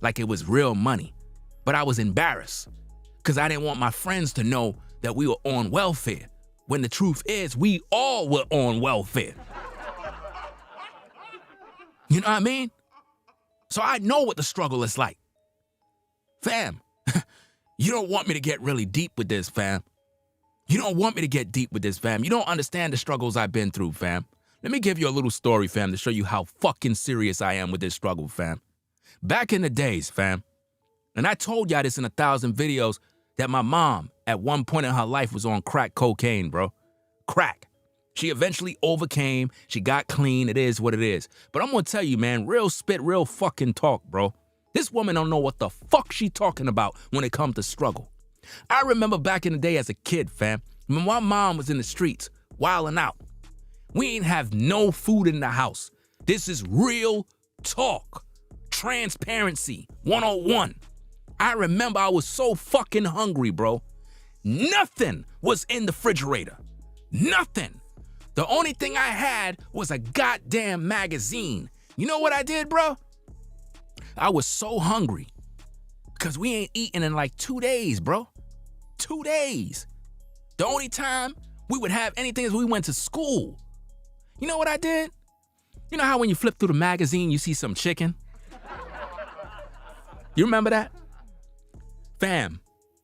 like it was real money. But I was embarrassed because I didn't want my friends to know that we were on welfare, when the truth is we all were on welfare. You know what I mean? So I know what the struggle is like. Fam, you don't want me to get really deep with this, fam. You don't want me to get deep with this, fam. You don't understand the struggles I've been through, fam. Let me give you a little story, fam, to show you how fucking serious I am with this struggle, fam. Back in the days, fam, and I told y'all this in 1,000 videos, that my mom, at one point in her life, was on crack cocaine, bro. Crack. She eventually overcame. She got clean. It is what it is. But I'm going to tell you, man, real spit, real fucking talk, bro. This woman don't know what the fuck she talking about when it comes to struggle. I remember back in the day as a kid, fam, when my mom was in the streets, wilding out. We ain't have no food in the house. This is real talk. Transparency 101. I remember I was so fucking hungry, bro. Nothing was in the refrigerator. Nothing. The only thing I had was a goddamn magazine. You know what I did, bro? I was so hungry because we ain't eaten in like 2 days, bro. 2 days. The only time we would have anything is we went to school. You know what I did? You know how when you flip through the magazine, you see some chicken? You remember that? Fam,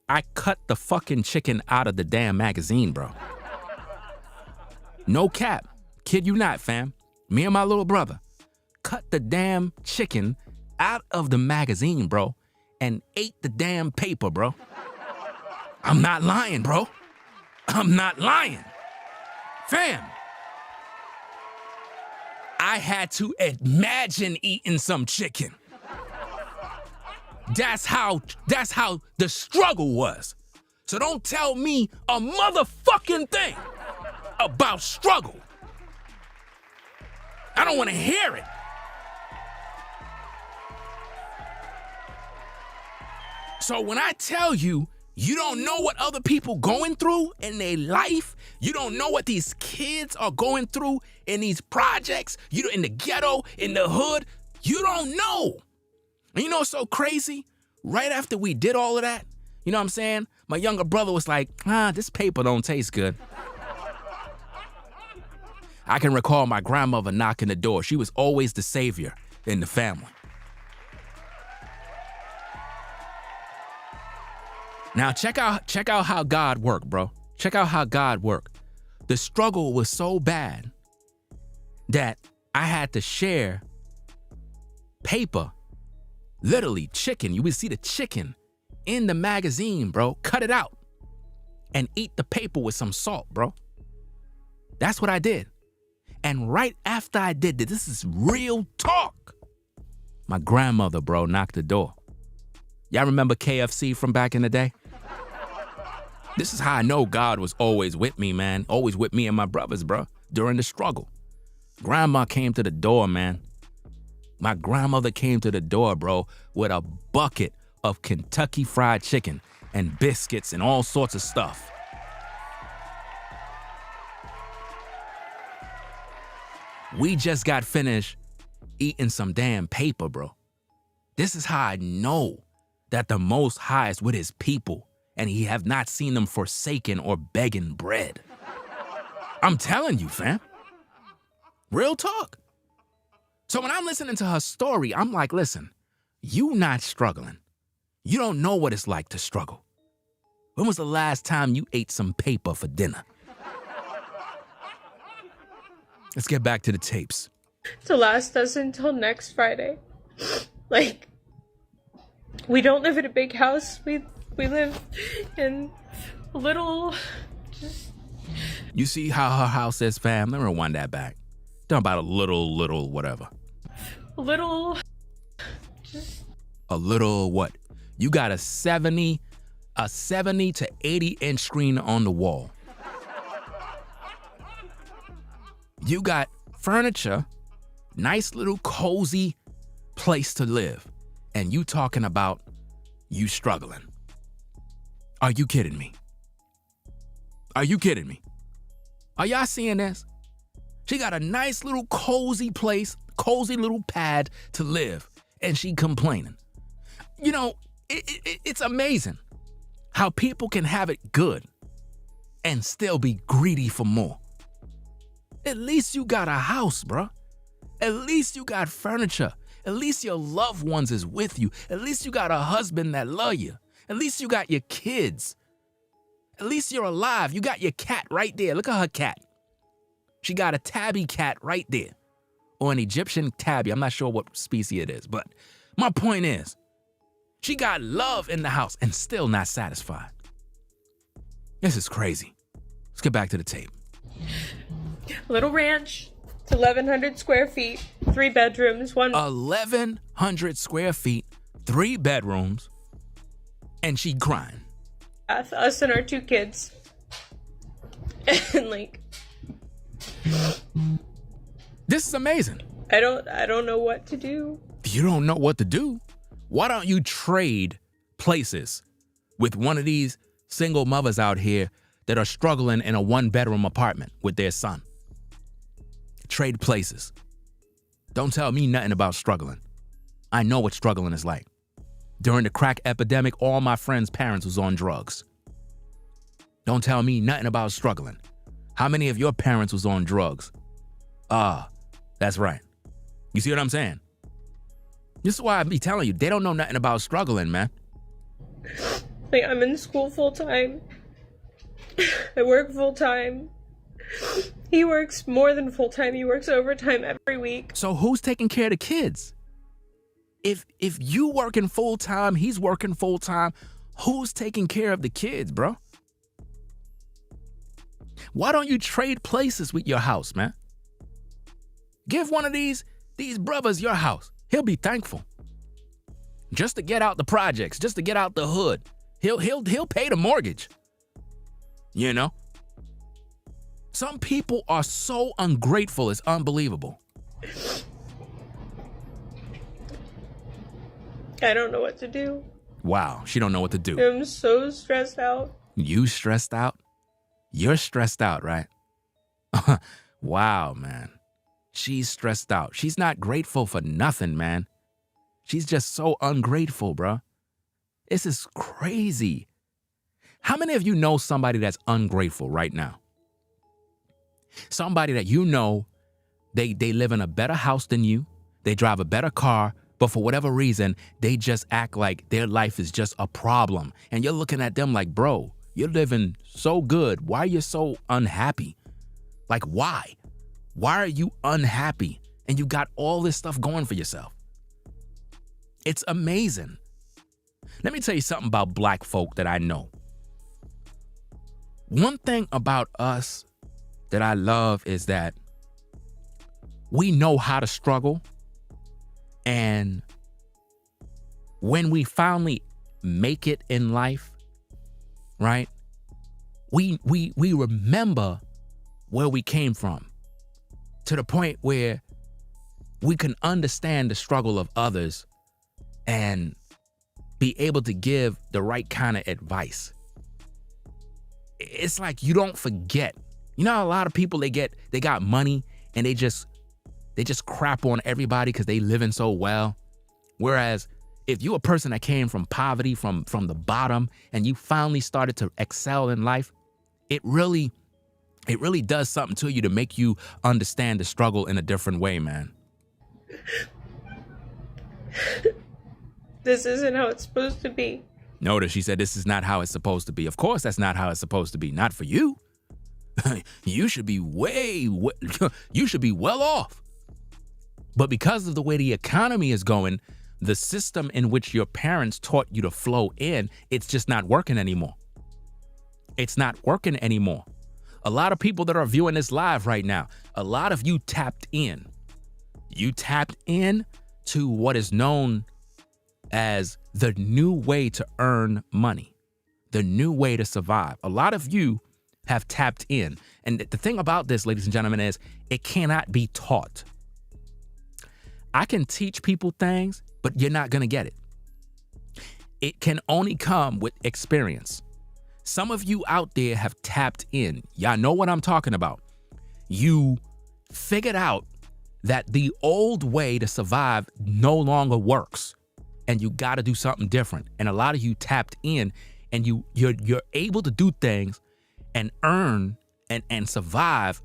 I cut the fucking chicken out of the damn magazine, bro. No cap. Kid you not, fam. Me and my little brother cut the damn chicken out of the magazine, bro, and ate the damn paper, bro. I'm not lying, bro. I'm not lying. Fam, I had to imagine eating some chicken. That's how the struggle was. So don't tell me a motherfucking thing about struggle. I don't want to hear it. So when I tell you, you don't know what other people going through in their life, you don't know what these kids are going through in these projects, you in the ghetto, in the hood, you don't know. And you know what's so crazy? Right after we did all of that, you know what I'm saying? My younger brother was like, this paper don't taste good. I can recall my grandmother knocking the door. She was always the savior in the family. Now check out how God worked, bro. Check out how God worked. The struggle was so bad that I had to share paper, literally chicken. You would see the chicken in the magazine, bro. Cut it out and eat the paper with some salt, bro. That's what I did. And right after I did this is real talk. My grandmother, bro, knocked the door. Y'all remember KFC from back in the day? This is how I know God was always with me, man. Always with me and my brothers, bro, during the struggle. Grandma came to the door, man. My grandmother came to the door, bro, with a bucket of Kentucky Fried Chicken and biscuits and all sorts of stuff. We just got finished eating some damn paper, bro. This is how I know that the Most High is with his people and he have not seen them forsaken or begging bread. I'm telling you, fam. Real talk. So when I'm listening to her story, I'm like, listen, you not struggling. You don't know what it's like to struggle. When was the last time you ate some paper for dinner? Let's get back to the tapes. To last us until next Friday. Like, we don't live in a big house. We live in a little... You see how her house is, fam? Let me rewind that back. Talking about a little whatever. A little what? You got a 70 to 80 inch screen on the wall. You got furniture, nice little cozy place to live. And you talking about you struggling. Are you kidding me? Are you kidding me? Are y'all seeing this? She got a nice little cozy place, cozy little pad to live, and she complaining. You know, it's amazing how people can have it good and still be greedy for more. At least you got a house, bruh. At least you got furniture. At least your loved ones is with you. At least you got a husband that love you. At least you got your kids. At least you're alive. You got your cat right there. Look at her cat. She got a tabby cat right there. Or an Egyptian tabby. I'm not sure what species it is. But my point is, she got love in the house and still not satisfied. This is crazy. Let's get back to the tape. Little ranch. It's 1,100 square feet, 3 bedrooms, 1,100 square feet, 3 bedrooms, and she crying. bath, us and our 2 kids. And like, This is amazing. I don't know what to do. You don't know what to do? Why don't you trade places with one of these single mothers out here that are struggling in a 1-bedroom apartment with their son? Trade places. Don't tell me nothing about struggling. I know what struggling is like. During the crack epidemic, all my friends' parents was on drugs. Don't tell me nothing about struggling. How many of your parents was on drugs? That's right. You see what I'm saying? This is why I be telling you, they don't know nothing about struggling, man. Like, I'm in school full time. I work full time. He works more than full time. He works overtime every week. So who's taking care of the kids? If you working full time, he's working full time, who's taking care of the kids, bro? Why don't you trade places with your house, man? Give one of these brothers your house. He'll be thankful. Just to get out the projects, just to get out the hood. He'll pay the mortgage. You know? Some people are so ungrateful, it's unbelievable. I don't know what to do. Wow, she don't know what to do. I'm so stressed out. You stressed out? You're stressed out, right? Wow, man. She's stressed out. She's not grateful for nothing, man. She's just so ungrateful, bro. This is crazy. How many of you know somebody that's ungrateful right now? Somebody that you know, they live in a better house than you, they drive a better car, but for whatever reason, they just act like their life is just a problem. And you're looking at them like, bro, you're living so good. Why are you so unhappy? Like, why? Why are you unhappy? And you got all this stuff going for yourself. It's amazing. Let me tell you something about black folk that I know. One thing about us that I love is that we know how to struggle. And when we finally make it in life, right? We remember where we came from, to the point where we can understand the struggle of others and be able to give the right kind of advice. It's like you don't forget. You know, a lot of people, they got money and they just crap on everybody because they living so well. Whereas if you're a person that came from poverty, from the bottom, and you finally started to excel in life, it really does something to you to make you understand the struggle in a different way, man. This isn't how it's supposed to be. Notice she said this is not how it's supposed to be. Of course that's not how it's supposed to be. Not for you. You should be you should be well off. But because of the way the economy is going, the system in which your parents taught you to flow in, it's just not working anymore. It's not working anymore. A lot of people that are viewing this live right now, a lot of you tapped in. You tapped in to what is known as the new way to earn money, the new way to survive. A lot of you have tapped in. And the thing about this, ladies and gentlemen, is it cannot be taught. I can teach people things, but you're not going to get it. It can only come with experience. Some of you out there have tapped in. Y'all know what I'm talking about. You figured out that the old way to survive no longer works, and you got to do something different. And a lot of you tapped in, and you're able to do things and earn and survive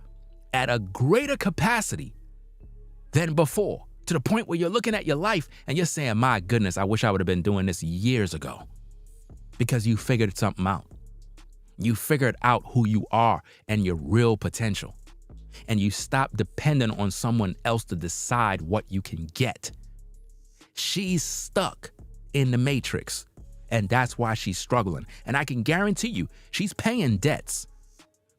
at a greater capacity than before, to the point where you're looking at your life and you're saying, my goodness, I wish I would have been doing this years ago, because you figured something out. You figured out who you are and your real potential, and you stopped depending on someone else to decide what you can get. She's stuck in the matrix, and that's why she's struggling. And I can guarantee you, she's paying debts.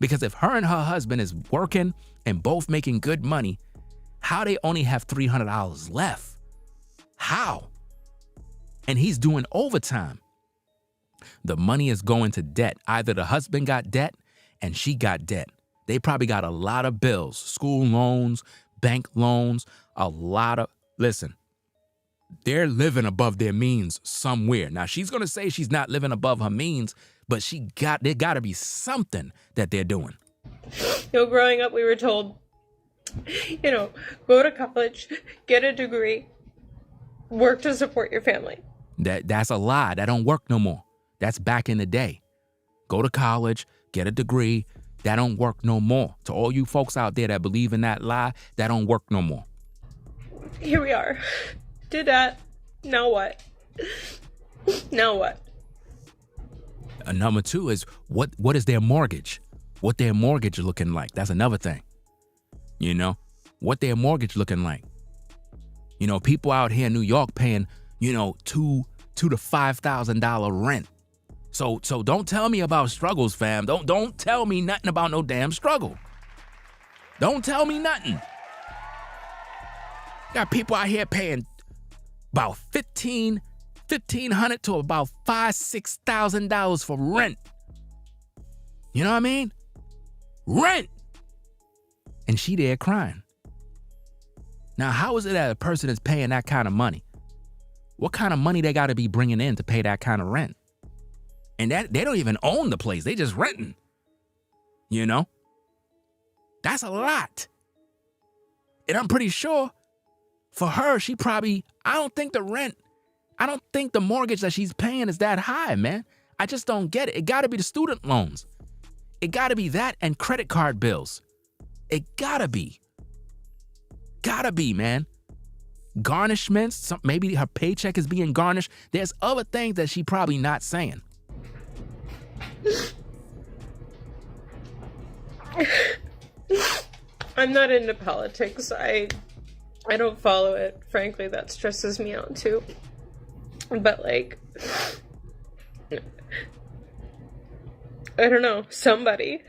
Because if her and her husband is working and both making good money, how they only have $300 left? How? And he's doing overtime. The money is going to debt. Either the husband got debt and she got debt. They probably got a lot of bills, school loans, bank loans, listen, they're living above their means somewhere. Now, she's going to say she's not living above her means, but there got to be something that they're doing. Growing up, we were told, go to college, get a degree, work to support your family. That's a lie. That don't work no more. That's back in the day. Go to college, get a degree. That don't work no more. To all you folks out there that believe in that lie, that don't work no more. Here we are. Did that. Now what? Now what? Number two is what is their mortgage? What their mortgage looking like? That's another thing. What their mortgage looking like? People out here in New York paying, $2,000 to $5,000 rent. So don't tell me about struggles, fam. Don't tell me nothing about no damn struggle. Don't tell me nothing. Got people out here paying about $1,500 to about $6,000 for rent. You know what I mean? Rent. And she there crying. Now, how is it that a person is paying that kind of money? What kind of money they got to be bringing in to pay that kind of rent? And that they don't even own the place. They just renting. That's a lot. And I'm pretty sure for her, I don't think the mortgage that she's paying is that high, man. I just don't get it. It got to be the student loans. It got to be that and credit card bills. It got to be. Gotta be, man. Garnishments. Maybe her paycheck is being garnished. There's other things that she probably not saying. I'm not into politics. I don't follow it. Frankly, that stresses me out too. But I don't know. Somebody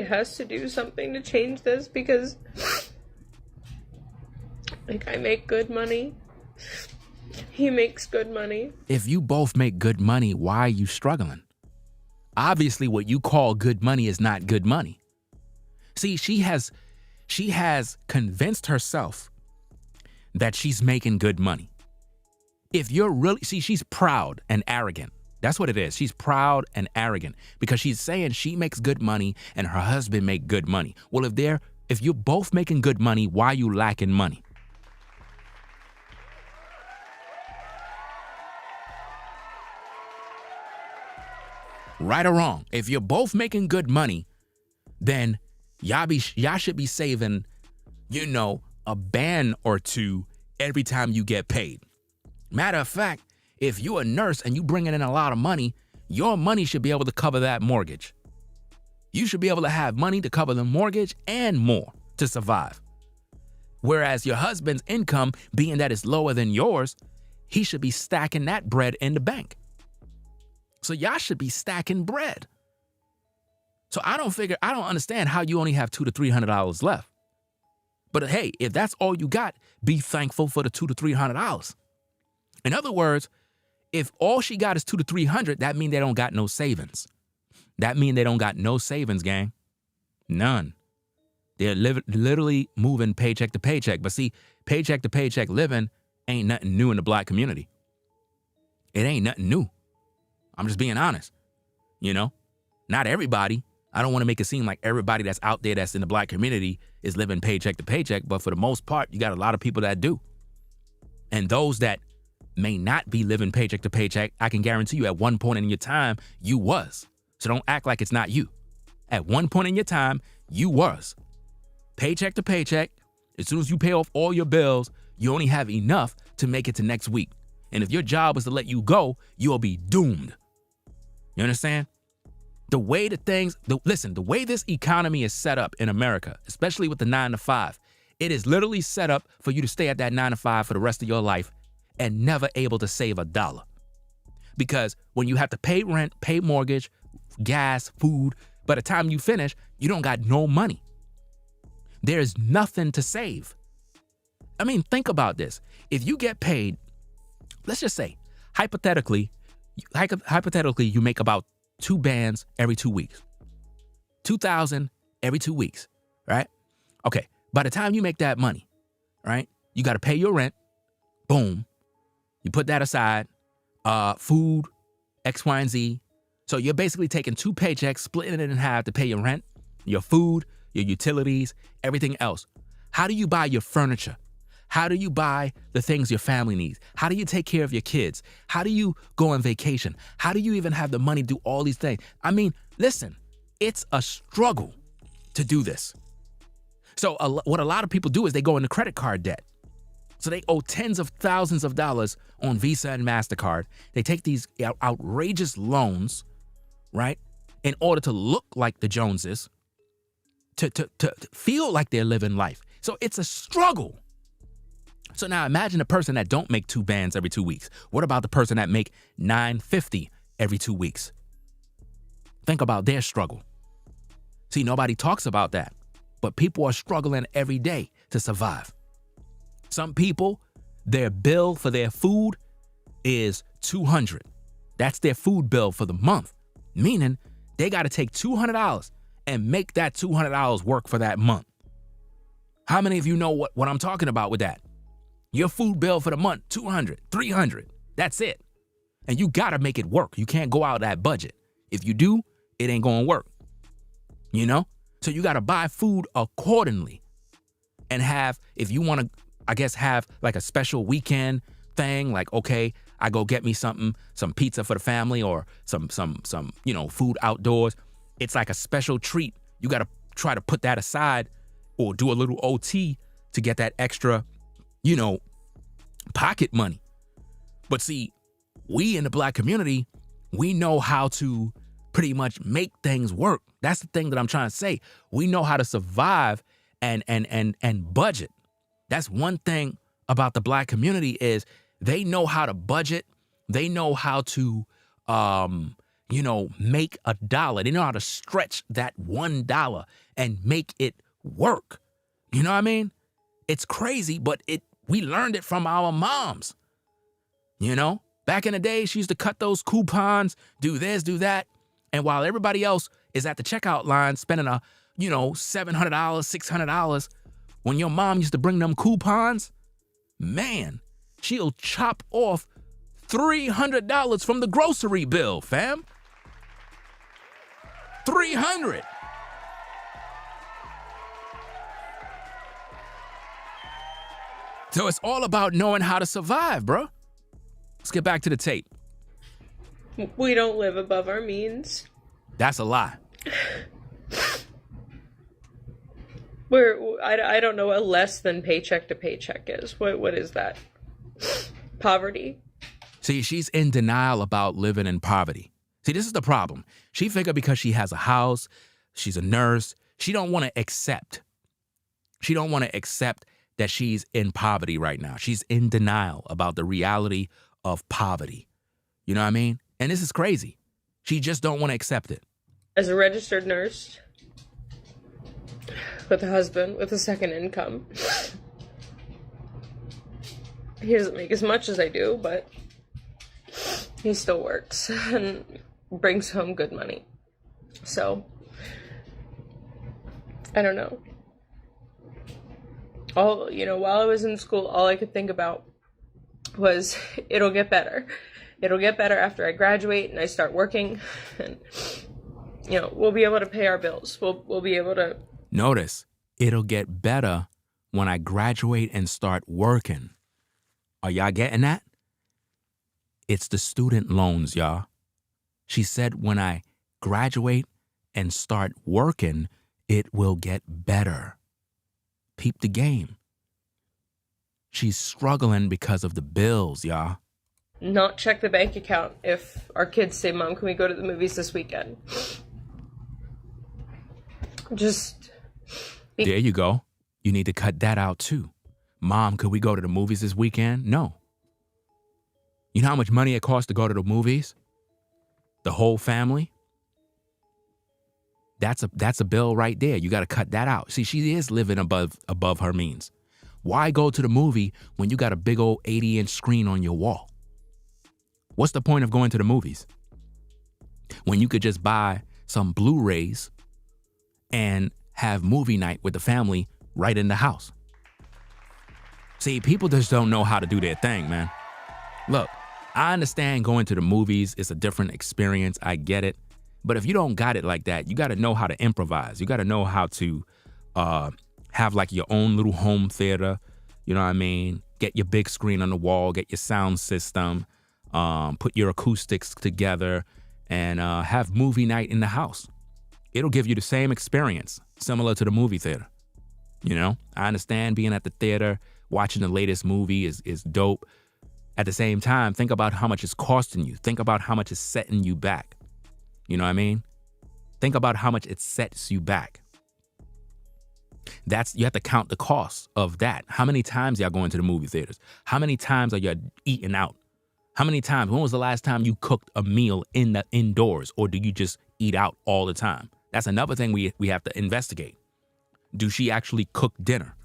has to do something to change this because I make good money. He makes good money. If you both make good money, why are you struggling? Obviously, what you call good money is not good money. See, she has convinced herself that she's making good money. If you're really, she's proud and arrogant. That's what it is. She's proud and arrogant because she's saying she makes good money and her husband make good money. Well, if you're both making good money, why are you lacking money? Right or wrong, if you're both making good money, then y'all should be saving, a band or two every time you get paid. Matter of fact, if you're a nurse and you bringing in a lot of money, your money should be able to cover that mortgage. You should be able to have money to cover the mortgage and more to survive. Whereas your husband's income, being that it's lower than yours, he should be stacking that bread in the bank. So y'all should be stacking bread. So I don't understand how you only have $200 to $300 left. But hey, if that's all you got, be thankful for the $200 to $300. In other words, if all she got is $200 to $300, that means they don't got no savings. That means they don't got no savings, gang. None. They're literally moving paycheck to paycheck. But see, paycheck to paycheck living ain't nothing new in the Black community. It ain't nothing new. I'm just being honest. Not everybody. I don't want to make it seem like everybody that's out there that's in the Black community is living paycheck to paycheck. But for the most part, you got a lot of people that do. And those that may not be living paycheck to paycheck, I can guarantee you at one point in your time, you was. So don't act like it's not you. At one point in your time, you was. Paycheck to paycheck. As soon as you pay off all your bills, you only have enough to make it to next week. And if your job was to let you go, you'll be doomed. You understand? The way this economy is set up in America, especially with the 9 to 5, it is literally set up for you to stay at that 9 to 5 for the rest of your life and never able to save a dollar. Because when you have to pay rent, pay mortgage, gas, food, By the time you finish, you don't got no money. There's nothing to save. I mean, think about this. If you get paid, let's just say, hypothetically, you make about 2 bands every 2 weeks. 2,000 every 2 weeks, right? Okay, by the time you make that money, right, you got to pay your rent. Boom. You put that aside. Food, X, Y, and Z. So you're basically taking 2 paychecks, splitting it in half to pay your rent, your food, your utilities, everything else. How do you buy your furniture? How do you buy the things your family needs? How do you take care of your kids? How do you go on vacation? How do you even have the money to do all these things? I mean, listen, it's a struggle to do this. So what a lot of people do is they go into credit card debt. So they owe tens of thousands of dollars on Visa and MasterCard. They take these outrageous loans, right, in order to look like the Joneses, to feel like they're living life. So it's a struggle. So now imagine a person that don't make 2 bands every 2 weeks. What about the person that make $950 every 2 weeks? Think about their struggle. See, nobody talks about that, but people are struggling every day to survive. Some people, their bill for their food is $200. That's their food bill for the month, meaning they got to take $200 and make that $200 work for that month. How many of you know what I'm talking about with that? Your food bill for the month, $200, $300. That's it. And you got to make it work. You can't go out that budget. If you do, it ain't going to work. You know? So you got to buy food accordingly and have, if you want to, I guess, have like a special weekend thing, like, okay, I go get me something, some pizza for the family or some, food outdoors. It's like a special treat. You got to try to put that aside or do a little OT to get that extra, pocket money. But see, we in the Black community, we know how to pretty much make things work. That's the thing that I'm trying to say. We know how to survive and budget. That's one thing about the Black community is they know how to budget. They know how to, make a dollar. They know how to stretch that $1 and make it work. You know what I mean? It's crazy, but we learned it from our moms. Back in the day, she used to cut those coupons, do this, do that. And while everybody else is at the checkout line spending $700, $600, when your mom used to bring them coupons, man, she'll chop off $300 from the grocery bill, fam. $300. So it's all about knowing how to survive, bro. Let's get back to the tape. We don't live above our means. That's a lie. I don't know what less than paycheck to paycheck is. What is that? Poverty? See, she's in denial about living in poverty. See, this is the problem. She figured because she has a house, she's a nurse, she don't want to accept. She don't want to accept that she's in poverty right now. She's in denial about the reality of poverty. You know what I mean? And this is crazy. She just don't want to accept it. As a registered nurse, with a husband, with a second income, he doesn't make as much as I do, but he still works and brings home good money. So, I don't know. While I was in school, all I could think about was it'll get better. It'll get better after I graduate and I start working, and we'll be able to pay our bills. We'll be able to. Notice, it'll get better when I graduate and start working. Are y'all getting that? It's the student loans, y'all. She said when I graduate and start working, it will get better. Peep the game. She's struggling because of the bills, y'all. Not check the bank account if our kids say, "Mom, can we go to the movies this weekend?" There you go. You need to cut that out too. "Mom, could we go to the movies this weekend?" No. You know how much money it costs to go to the movies? The whole family? That's a bill right there. You got to cut that out. See, she is living above her means. Why go to the movie when you got a big old 80-inch screen on your wall? What's the point of going to the movies when you could just buy some Blu-rays and have movie night with the family right in the house? See, people just don't know how to do their thing, man. Look, I understand going to the movies is a different experience. I get it. But if you don't got it like that, you got to know how to improvise. You got to know how to have like your own little home theater. You know what I mean? Get your big screen on the wall, get your sound system, put your acoustics together, and have movie night in the house. It'll give you the same experience, similar to the movie theater. You know, I understand being at the theater, watching the latest movie is dope. At the same time, think about how much it's costing you. Think about how much it's setting you back. You know what I mean? Think about how much it sets you back. You have to count the cost of that. How many times y'all going to the movie theaters? How many times are you eating out? How many times? When was the last time you cooked a meal indoors, or do you just eat out all the time? That's another thing we have to investigate. Do she actually cook dinner,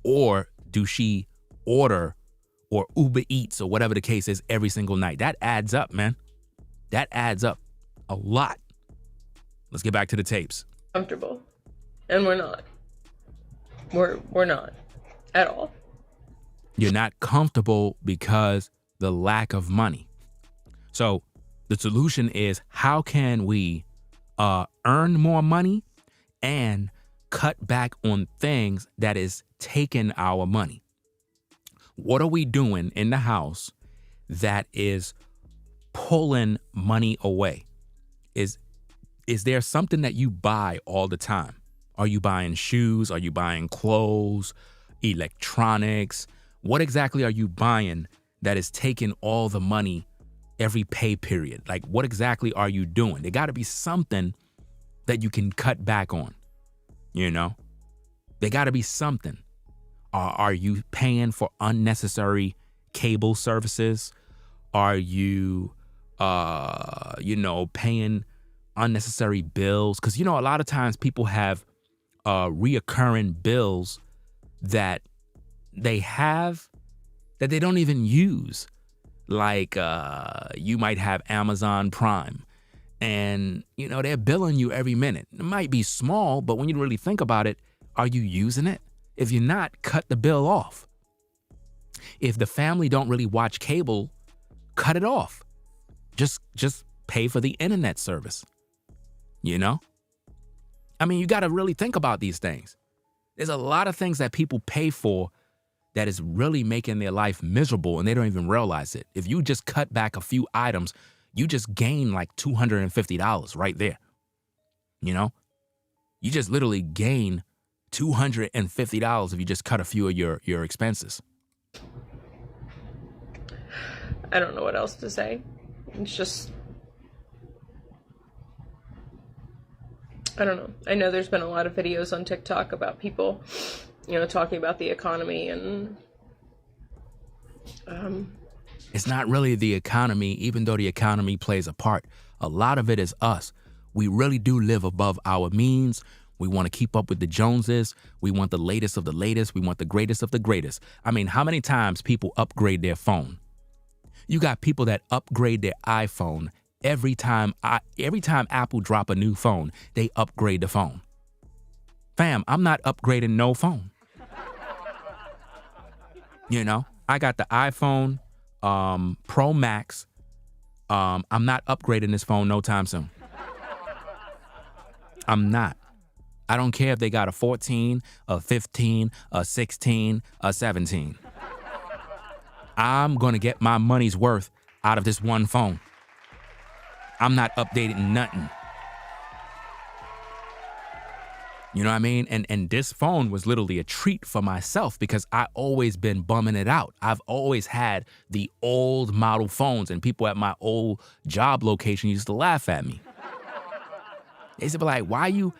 or do she order or Uber Eats or whatever the case is every single night? That adds up, man. That adds up a lot. Let's get back to the tapes. Comfortable, and we're not. We're not at all. You're not comfortable because the lack of money. So the solution is, how can we earn more money and cut back on things that is taking our money? What are we doing in the house that is pulling money away? Is there something that you buy all the time? Are you buying shoes? Are you buying clothes, electronics? What exactly are you buying that is taking all the money every pay period? Like, what exactly are you doing? There got to be something that you can cut back on, you know? There got to be something. Are you paying for unnecessary cable services? Are you, paying unnecessary bills? Because, a lot of times people have reoccurring bills that they have that they don't even use. Like you might have Amazon Prime, and they're billing you every minute. It might be small, but when you really think about it, are you using it? If you're not, cut the bill off. If the family don't really watch cable, cut it off. Just pay for the internet service. I mean, you got to really think about these things. There's a lot of things that people pay for that is really making their life miserable, and they don't even realize it. If you just cut back a few items, you just gain like $250 right there. You just literally gain $250 if you just cut a few of your expenses. I don't know what else to say. It's just, I don't know. I know there's been a lot of videos on TikTok about people, talking about the economy, and it's not really the economy, even though the economy plays a part. A lot of it is us. We really do live above our means. We want to keep up with the Joneses. We want the latest of the latest. We want the greatest of the greatest. I mean, how many times people upgrade their phone? You got people that upgrade their iPhone every time Apple drop a new phone, they upgrade the phone. Fam, I'm not upgrading no phone. I got the iPhone Pro Max. I'm not upgrading this phone no time soon. I'm not. I don't care if they got a 14, a 15, a 16, a 17. I'm going to get my money's worth out of this one phone. I'm not updating nothing. You know what I mean? And this phone was literally a treat for myself because I always been bumming it out. I've always had the old model phones, and people at my old job location used to laugh at me. They used to be like, why you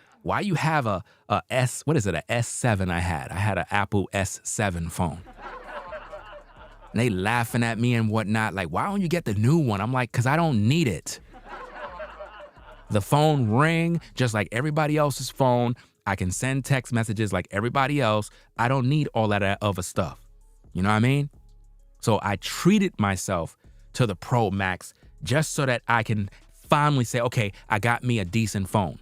have a S7 I had? I had an Apple S7 phone. And they laughing at me and whatnot, like, why don't you get the new one? I'm like, because I don't need it. the phone ring just like everybody else's phone. I can send text messages like everybody else. I don't need all that other stuff. You know what I mean? So I treated myself to the Pro Max just so that I can finally say, okay, I got me a decent phone.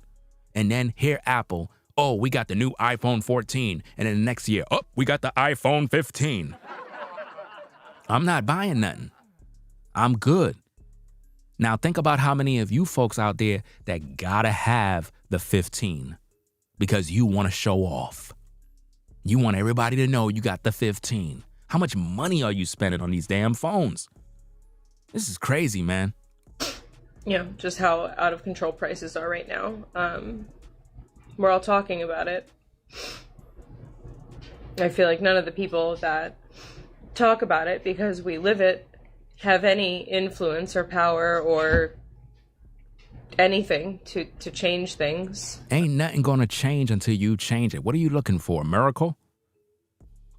And then here Apple, oh, we got the new iPhone 14. And then the next year, oh, we got the iPhone 15. I'm not buying nothing. I'm good. Now think about how many of you folks out there that gotta have the 15 because you want to show off. You want everybody to know you got the 15. How much money are you spending on these damn phones? This is crazy, man. Yeah, just how out of control prices are right now. We're all talking about it. I feel like none of the people that talk about it because we live it have any influence or power or anything to change things. Ain't nothing gonna change until you change it. What are you looking for? A miracle?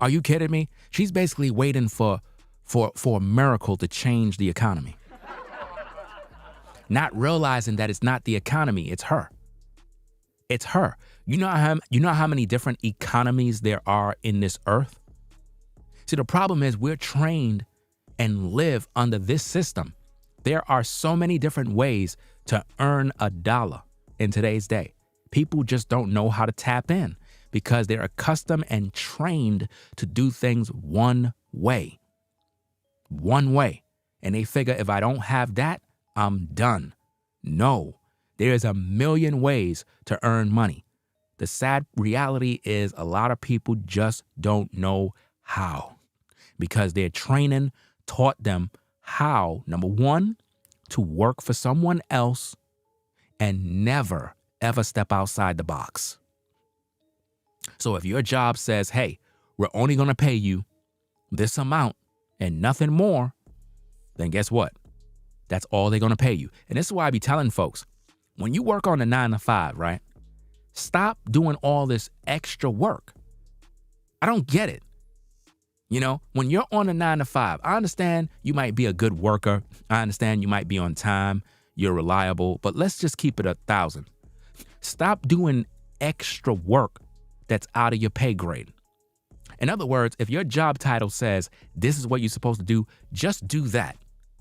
Are you kidding me? She's basically waiting for a miracle to change the economy. Not realizing that it's not the economy, it's her. It's her. You know how many different economies there are in this earth? See, the problem is we're trained and live under this system. There are so many different ways to earn a dollar in today's day. People just don't know how to tap in because they're accustomed and trained to do things one way. One way. And they figure if I don't have that, I'm done. No, there's a million ways to earn money. The sad reality is a lot of people just don't know how because their training taught them how, number one, to work for someone else and never, ever step outside the box. So if your job says, hey, we're only going to pay you this amount and nothing more, then guess what? That's all they're going to pay you. And this is why I be telling folks, when you work on a 9 to 5, right? Stop doing all this extra work. I don't get it. You know, when you're on a 9 to 5, I understand you might be a good worker. I understand you might be on time. You're reliable, but let's just keep it 1,000. Stop doing extra work that's out of your pay grade. In other words, if your job title says this is what you're supposed to do, just do that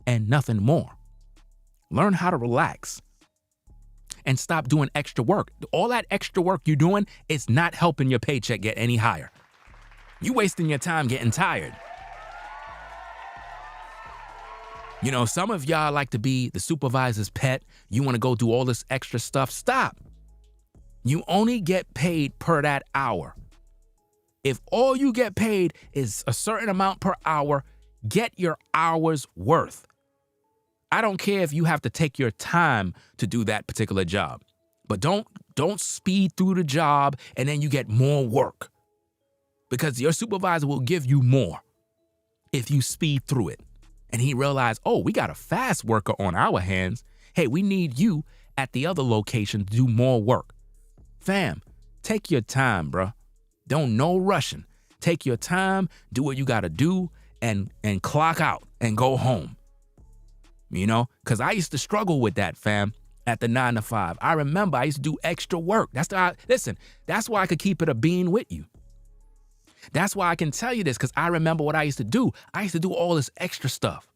and nothing more. Learn how to relax and stop doing extra work. All that extra work you're doing is not helping your paycheck get any higher. You wasting your time getting tired. You know, some of y'all like to be the supervisor's pet. You want to go do all this extra stuff. Stop. You only get paid per that hour. If all you get paid is a certain amount per hour, get your hours worth. I don't care if you have to take your time to do that particular job, but don't speed through the job and then you get more work because your supervisor will give you more if you speed through it. And he realized, oh, we got a fast worker on our hands. Hey, we need you at the other location to do more work. Fam, take your time, bruh. Don't no rushing. Take your time, do what you got to do, and clock out and go home. You know, because I used to struggle with that, fam, at the 9 to 5. I remember I used to do extra work. That's why I could keep it a bean with you. That's why I can tell you this, because I remember what I used to do. I used to do all this extra stuff.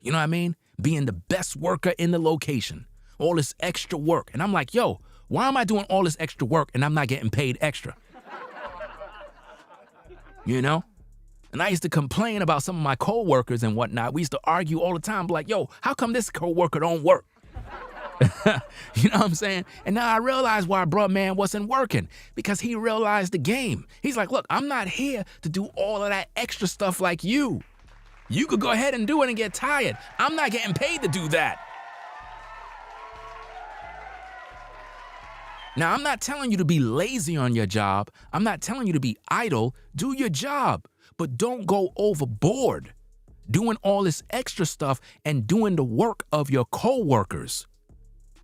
You know what I mean? Being the best worker in the location. All this extra work. And I'm like, yo, why am I doing all this extra work and I'm not getting paid extra? You know? And I used to complain about some of my coworkers and whatnot. We used to argue all the time, like, yo, how come this coworker don't work? You know what I'm saying? And now I realize why bruh man wasn't working, because he realized the game. He's like, look, I'm not here to do all of that extra stuff like you. You could go ahead and do it and get tired. I'm not getting paid to do that. Now, I'm not telling you to be lazy on your job. I'm not telling you to be idle. Do your job, but don't go overboard doing all this extra stuff and doing the work of your coworkers.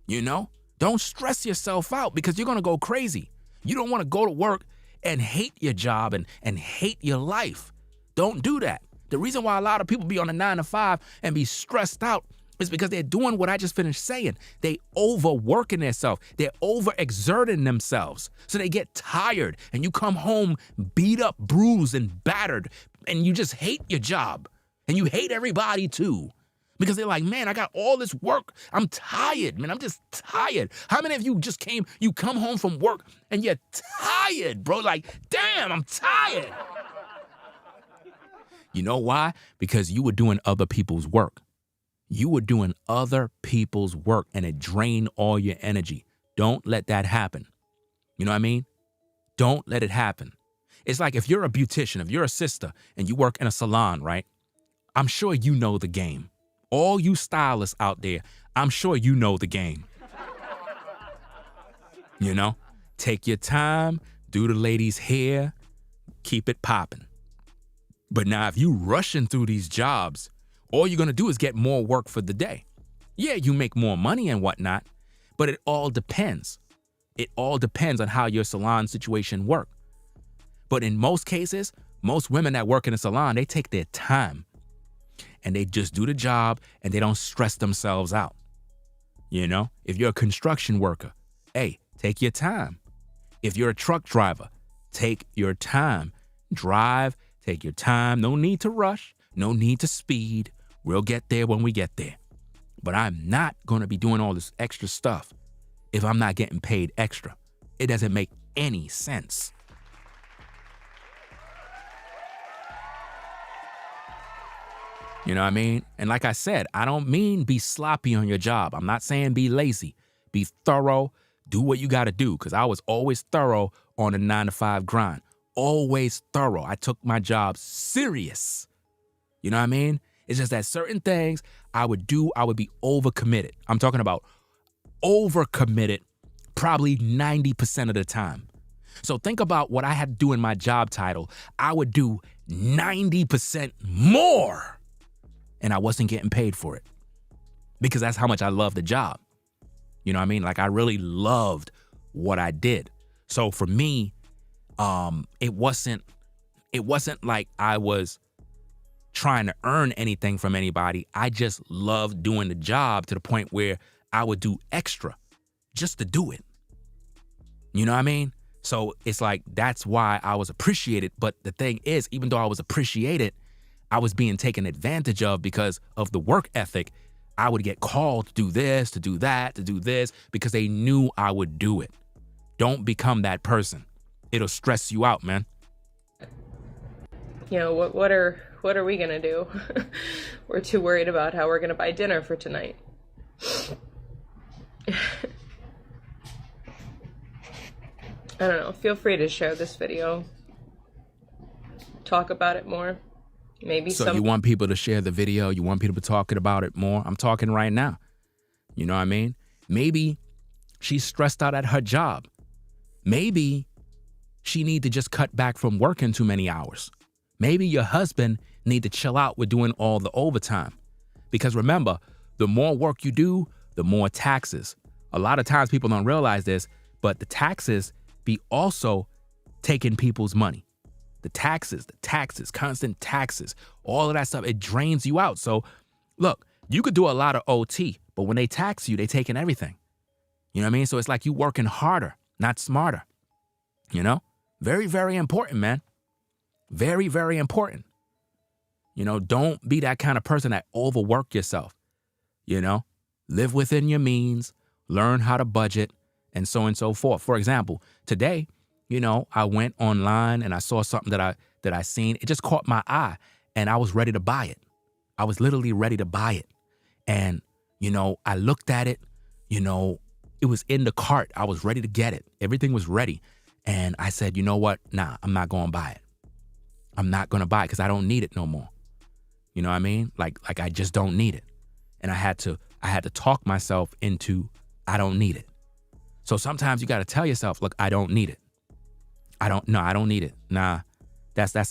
You know, don't stress yourself out because you're going to go crazy. You don't want to go to work and hate your job and hate your life. Don't do that. The reason why a lot of people be on a 9 to 5 and be stressed out It's because they're doing what I just finished saying. They overworking themselves. They're overexerting themselves. So they get tired and you come home beat up, bruised, and battered, and you just hate your job. And you hate everybody too. Because they're like, man, I got all this work. I'm tired, man. I'm just tired. How many of you you come home from work and you're tired, bro? Like, damn, I'm tired. You know why? Because you were doing other people's work. You were doing other people's work and it drained all your energy. Don't let that happen. You know what I mean? Don't let it happen. It's like if you're a beautician, if you're a sister and you work in a salon, right? I'm sure you know the game. All you stylists out there, I'm sure you know the game. You know, take your time, do the lady's hair, keep it popping. But now if you rushing through these jobs, all you're gonna do is get more work for the day. Yeah, you make more money and whatnot, but it all depends. It all depends on how your salon situation works. But in most cases, most women that work in a salon, they take their time and they just do the job and they don't stress themselves out. You know, if you're a construction worker, hey, take your time. If you're a truck driver, take your time. Drive, take your time. No need to rush, no need to speed. We'll get there when we get there. But I'm not gonna be doing all this extra stuff if I'm not getting paid extra. It doesn't make any sense. You know what I mean? And like I said, I don't mean be sloppy on your job. I'm not saying be lazy. Be thorough. Do what you got to do. Because I was always thorough on a 9-to-5 grind. Always thorough. I took my job serious. You know what I mean? It's just that certain things I would do, I would be overcommitted. I'm talking about overcommitted probably 90% of the time. So think about what I had to do in my job title. I would do 90% more. And I wasn't getting paid for it because that's how much I love the job. You know what I mean? Like I really loved what I did. So for me, it wasn't like I was trying to earn anything from anybody. I just loved doing the job to the point where I would do extra just to do it. You know what I mean? So it's like, that's why I was appreciated. But the thing is, even though I was appreciated, I was being taken advantage of because of the work ethic. I would get called to do this, to do that, to do this, because they knew I would do it. Don't become that person. It'll stress you out, man. You know, what are we gonna do? We're too worried about how we're gonna buy dinner for tonight. I don't know. Feel free to share this video. Talk about it more. Maybe so you want people to share the video, you want people to talking about it more. I'm talking right now. You know what I mean? Maybe she's stressed out at her job. Maybe she need to just cut back from working too many hours. Maybe your husband need to chill out with doing all the overtime. Because remember, the more work you do, the more taxes. A lot of times people don't realize this, but the taxes be also taking people's money. The taxes, constant taxes, all of that stuff, it drains you out. So look, you could do a lot of OT, but when they tax you, they taking everything. You know what I mean? So it's like you working harder, not smarter. You know? Very, very important, man. Very, very important. You know, don't be that kind of person that overwork yourself. You know? Live within your means, learn how to budget, and so on and so forth. For example, today, you know, I went online and I saw something that I seen. It just caught my eye and I was ready to buy it. I was literally ready to buy it. And, you know, I looked at it, you know, it was in the cart. I was ready to get it. Everything was ready. And I said, you know what? Nah, I'm not going to buy it. I'm not going to buy it because I don't need it no more. You know what I mean? Like I just don't need it. And I had to talk myself into, I don't need it. So sometimes you got to tell yourself, look, I don't need it. I don't need it. Nah,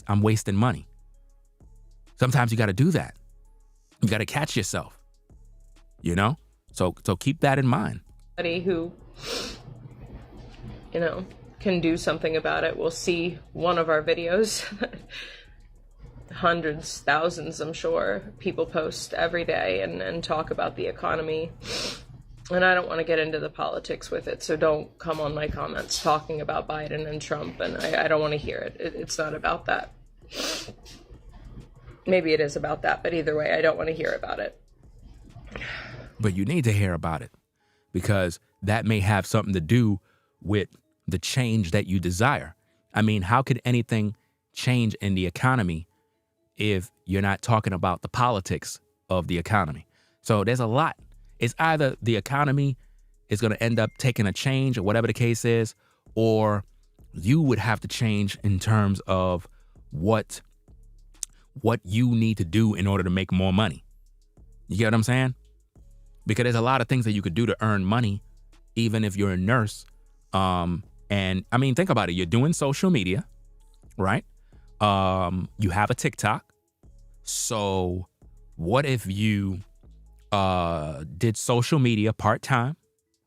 I'm wasting money. Sometimes you got to do that. You got to catch yourself, you know? So keep that in mind. Somebody who, you know, can do something about it will see one of our videos. hundreds, thousands, I'm sure, people post every day and talk about the economy. And I don't want to get into the politics with it, so don't come on my comments talking about Biden and Trump, and I don't want to hear it. It's not about that. Maybe it is about that, but either way, I don't want to hear about it. But you need to hear about it, because that may have something to do with the change that you desire. I mean, how could anything change in the economy if you're not talking about the politics of the economy? So there's a lot. It's either the economy is going to end up taking a change or whatever the case is, or you would have to change in terms of what you need to do in order to make more money. You get what I'm saying? Because there's a lot of things that you could do to earn money, even if you're a nurse. And I mean, think about it. You're doing social media, right? You have a TikTok. So what if you did social media part-time,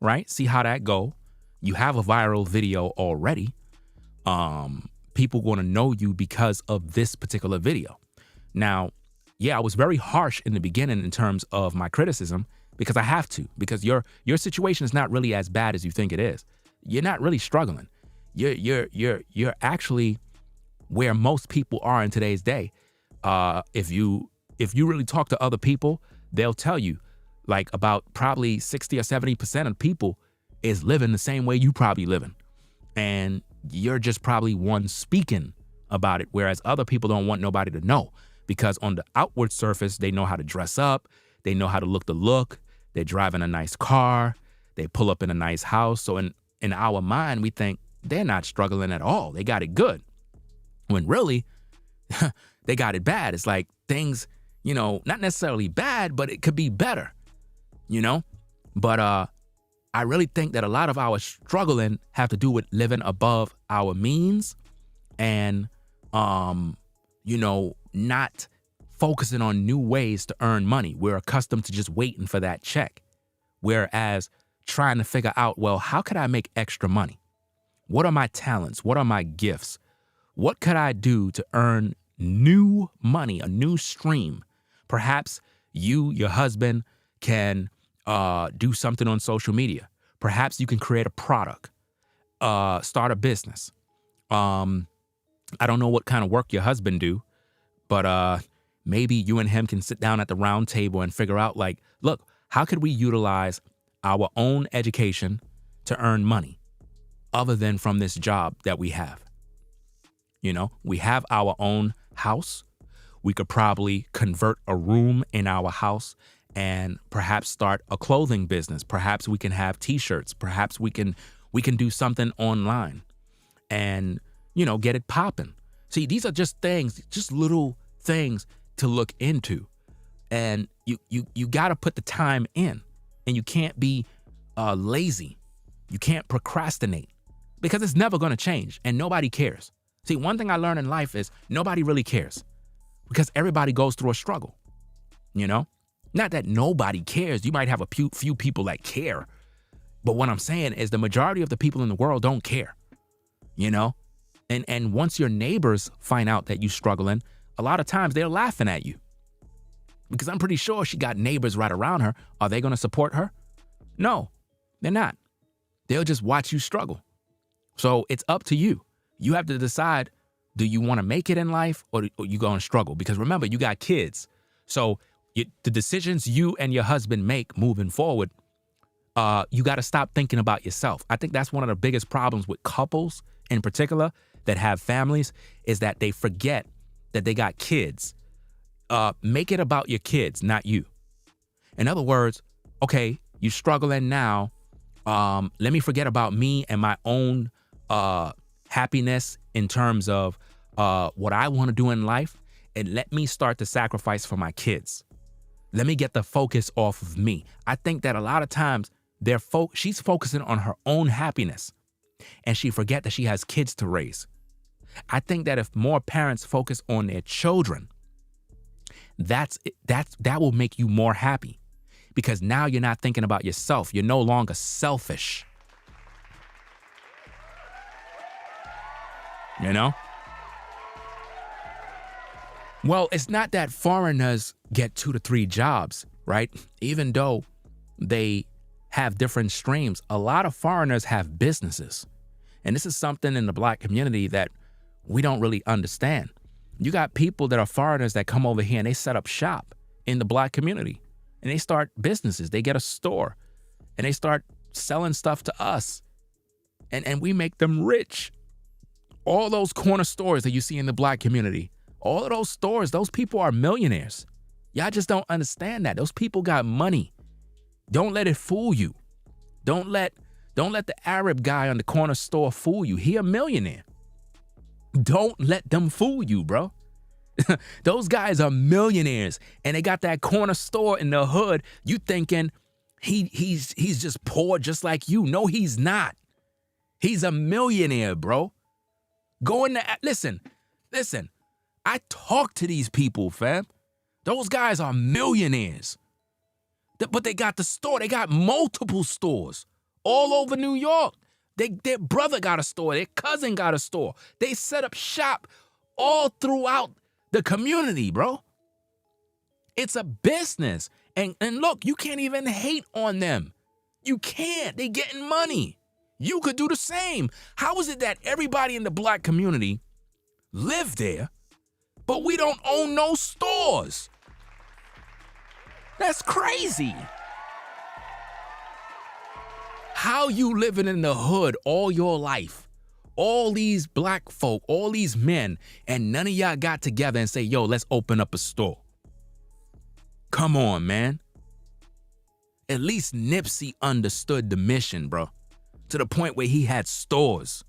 right? See how that go. You have a viral video already. People want to know you because of this particular video. Now, yeah, I was very harsh in the beginning in terms of my criticism, because I have to, because your situation is not really as bad as you think it is. You're not really struggling. You're actually where most people are in today's day. If you really talk to other people, they'll tell you, like, about probably 60 or 70% of people is living the same way you probably living. And you're just probably one speaking about it, whereas other people don't want nobody to know, because on the outward surface, they know how to dress up. They know how to look. They're driving a nice car. They pull up in a nice house. So in our mind, we think they're not struggling at all. They got it good. When really, they got it bad. It's like things, not necessarily bad, but it could be better, But I really think that a lot of our struggling have to do with living above our means and, not focusing on new ways to earn money. We're accustomed to just waiting for that check. Whereas trying to figure out, well, how could I make extra money? What are my talents? What are my gifts? What could I do to earn new money, a new stream? Perhaps your husband can do something on social media. Perhaps you can create a product, start a business. I don't know what kind of work your husband do, but maybe you and him can sit down at the round table and figure out, like, look, how could we utilize our own education to earn money other than from this job that we have? We have our own house. We could probably convert a room in our house and perhaps start a clothing business. Perhaps we can have t-shirts. Perhaps we can do something online and, get it popping. See, these are just things, just little things to look into. And you got to put the time in, and you can't be lazy. You can't procrastinate, because it's never going to change and nobody cares. See, one thing I learned in life is nobody really cares, because everybody goes through a struggle, Not that nobody cares. You might have a few people that care. But what I'm saying is the majority of the people in the world don't care, And once your neighbors find out that you're struggling, a lot of times they're laughing at you, because I'm pretty sure she got neighbors right around her. Are they going to support her? No, they're not. They'll just watch you struggle. So it's up to you. You have to decide, do you want to make it in life, or you going to struggle? Because remember, you got kids. So the decisions you and your husband make moving forward, you got to stop thinking about yourself. I think that's one of the biggest problems with couples in particular that have families, is that they forget that they got kids. Make it about your kids, not you. In other words, okay, you're struggling now. Let me forget about me and my own happiness in terms of what I want to do in life, and let me start to sacrifice for my kids. Let me get the focus off of me. I think that a lot of times she's focusing on her own happiness, and she forget that she has kids to raise. I think that if more parents focus on their children, that will make you more happy, because now you're not thinking about yourself. You're no longer selfish. Well, it's not that foreigners get 2 to 3 jobs, right? Even though they have different streams, a lot of foreigners have businesses. And this is something in the Black community that we don't really understand. You got people that are foreigners that come over here and they set up shop in the Black community and they start businesses. They get a store and they start selling stuff to us and we make them rich. All those corner stores that you see in the Black community, all of those stores, those people are millionaires. Y'all just don't understand that. Those people got money. Don't let it fool you. Don't let the Arab guy on the corner store fool you. He a millionaire. Don't let them fool you, bro. Those guys are millionaires and they got that corner store in the hood. You thinking he's just poor just like you. No, he's not. He's a millionaire, bro. Listen. I talk to these people, fam. Those guys are millionaires. But they got the store. They got multiple stores all over New York. Their brother got a store. Their cousin got a store. They set up shop all throughout the community, bro. It's a business. And look, you can't even hate on them. You can't. They getting money. You could do the same. How is it that everybody in the Black community live there, but we don't own no stores? That's crazy. How you living in the hood all your life, all these Black folk, all these men, and none of y'all got together and say, yo, let's open up a store. Come on, man. At least Nipsey understood the mission, bro, to the point where he had stores.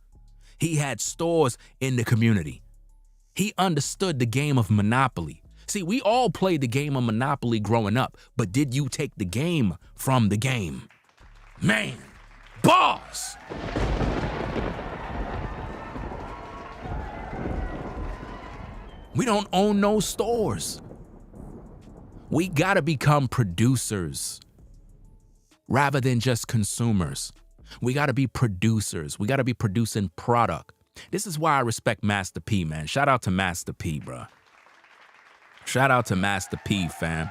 He had stores in the community. He understood the game of Monopoly. See, we all played the game of Monopoly growing up, but did you take the game from the game? Man, bars! We don't own no stores. We gotta become producers rather than just consumers. We gotta be producers. We gotta be producing product. This is why I respect Master P, man. Shout out to Master P, bro. Shout out to Master P, fam.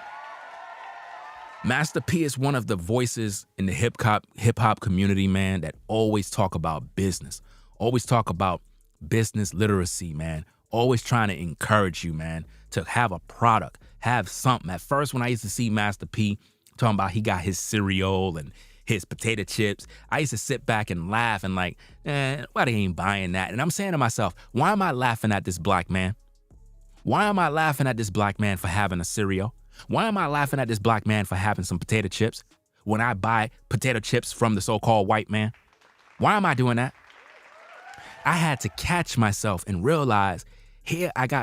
Master P is one of the voices in the hip hop community, man, that always talk about business. Always talk about business literacy, man. Always trying to encourage you, man, to have a product, have something. At first, when I used to see Master P talking about he got his cereal and his potato chips, I used to sit back and laugh and like, why they ain't buying that? And I'm saying to myself, why am I laughing at this Black man? Why am I laughing at this Black man for having a cereal? Why am I laughing at this Black man for having some potato chips when I buy potato chips from the so-called white man? Why am I doing that? I had to catch myself and realize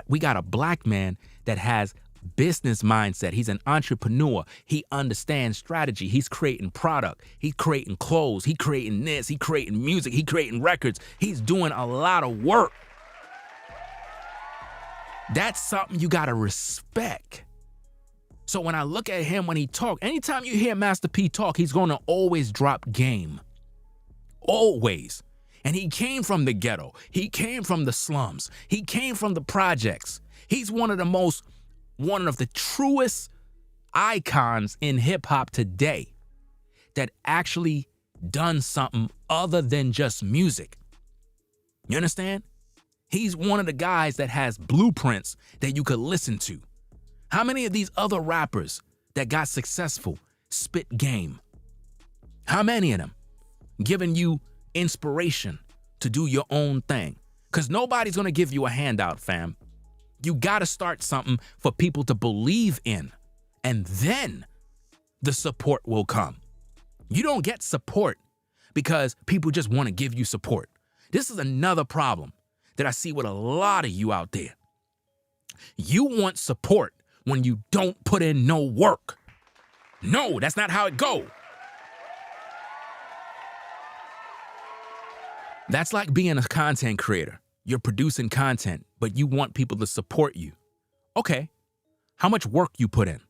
we got a Black man that has business mindset. He's an entrepreneur. He understands strategy. He's creating product. He's creating clothes. He's creating this. He's creating music. He's creating records. He's doing a lot of work. That's something you gotta respect. So when I look at him when he talk, anytime you hear Master P talk, he's gonna always drop game. Always. And he came from the ghetto. He came from the slums. He came from the projects. He's one of the truest icons in hip hop today that actually done something other than just music. You understand? He's one of the guys that has blueprints that you could listen to. How many of these other rappers that got successful spit game? How many of them giving you inspiration to do your own thing? Because nobody's going to give you a handout, fam. You got to start something for people to believe in, and then the support will come. You don't get support because people just want to give you support. This is another problem that I see with a lot of you out there. You want support when you don't put in no work. No, that's not how it go. That's like being a content creator. You're producing content, but you want people to support you. Okay, how much work you put in?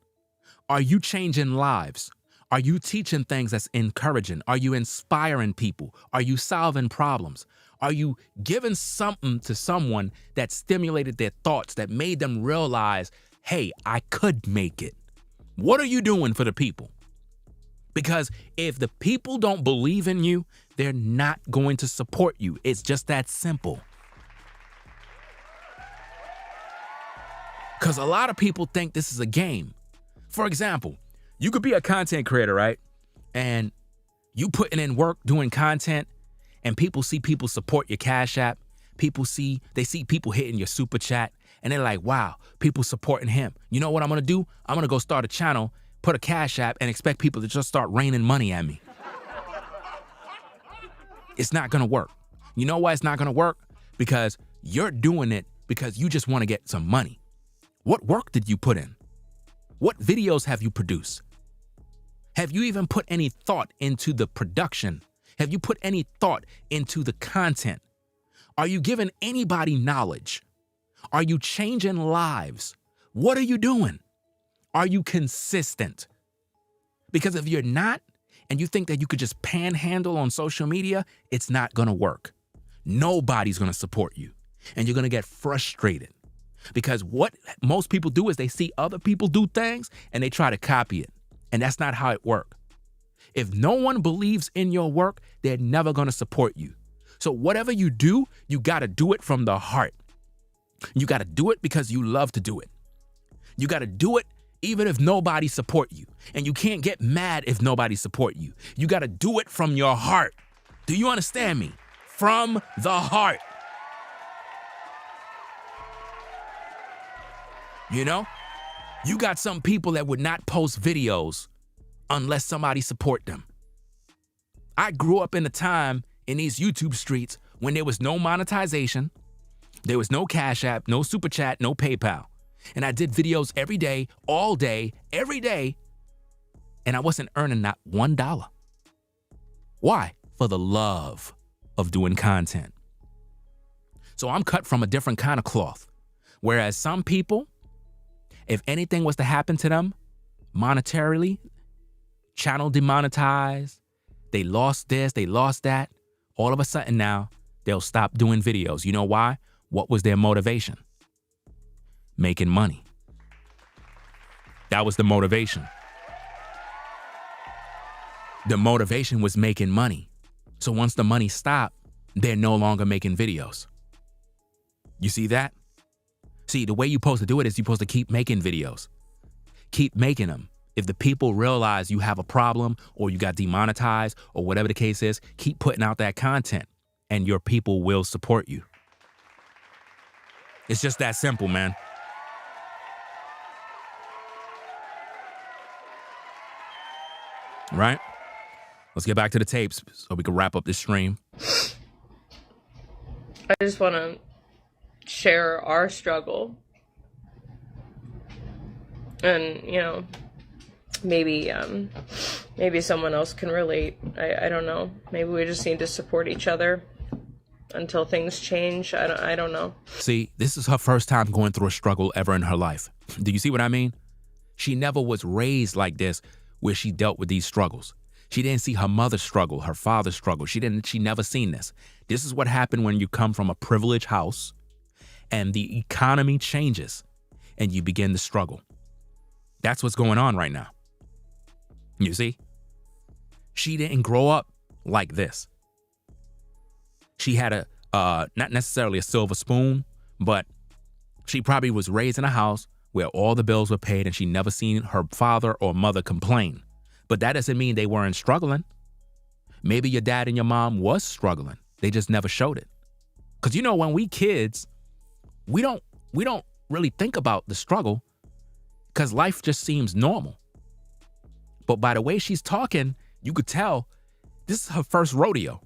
Are you changing lives? Are you teaching things that's encouraging? Are you inspiring people? Are you solving problems? Are you giving something to someone that stimulated their thoughts, that made them realize, hey, I could make it? What are you doing for the people? Because if the people don't believe in you, they're not going to support you. It's just that simple. Because a lot of people think this is a game. For example, you could be a content creator, right? And you putting in work doing content, and people see people support your Cash App. They see people hitting your super chat, and they're like, wow, people supporting him. You know what I'm gonna do? I'm gonna go start a channel, put a Cash App, and expect people to just start raining money at me. It's not gonna work. You know why it's not gonna work? Because you're doing it because you just wanna get some money. What work did you put in? What videos have you produced? Have you even put any thought into the production? Have you put any thought into the content? Are you giving anybody knowledge? Are you changing lives? What are you doing? Are you consistent? Because if you're not, and you think that you could just panhandle on social media, it's not gonna work. Nobody's gonna support you, and you're gonna get frustrated. Because what most people do is they see other people do things and they try to copy it. And that's not how it works. If no one believes in your work, they're never going to support you. So whatever you do, you got to do it from the heart. You got to do it because you love to do it. You got to do it even if nobody support you. And you can't get mad if nobody support you. You got to do it from your heart. Do you understand me? From the heart. You know, you got some people that would not post videos unless somebody support them. I grew up in a time in these YouTube streets when there was no monetization, there was no Cash App, no Super Chat, no PayPal. And I did videos every day, all day, every day, and I wasn't earning not $1. Why? For the love of doing content. So I'm cut from a different kind of cloth. Whereas some people, if anything was to happen to them monetarily, channel demonetized, they lost this, they lost that, all of a sudden now they'll stop doing videos. You know why? What was their motivation? Making money. That was the motivation. The motivation was making money. So once the money stopped, they're no longer making videos. You see that? See, the way you're supposed to do it is you're supposed to keep making videos. Keep making them. If the people realize you have a problem or you got demonetized or whatever the case is, keep putting out that content and your people will support you. It's just that simple, man. Right? Let's get back to the tapes so we can wrap up this stream. I just want to share our struggle. And, you know, maybe someone else can relate. I don't know. Maybe we just need to support each other until things change. I don't know. See, this is her first time going through a struggle ever in her life. Do you see what I mean? She never was raised like this where she dealt with these struggles. She didn't see her mother struggle, her father struggle. She never seen this. This is what happened when you come from a privileged house and the economy changes and you begin to struggle. That's what's going on right now. You see? She didn't grow up like this. She had a, not necessarily a silver spoon, but she probably was raised in a house where all the bills were paid and she never seen her father or mother complain. But that doesn't mean they weren't struggling. Maybe your dad and your mom was struggling. They just never showed it. Because, you know, when we kids, we don't really think about the struggle because life just seems normal. But by the way she's talking, you could tell this is her first rodeo.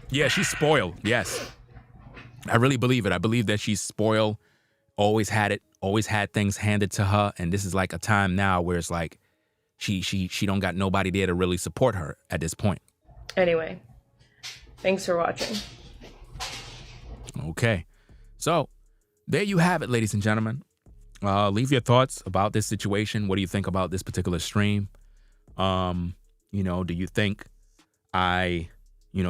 Yeah, she's spoiled. Yes. I really believe it. I believe that she's spoiled, always had things handed to her. And this is like a time now where it's like she don't got nobody there to really support her at this point. Anyway, thanks for watching. Okay. So there you have it, ladies and gentlemen. Leave your thoughts about this situation. What do you think about this particular stream? Do you think I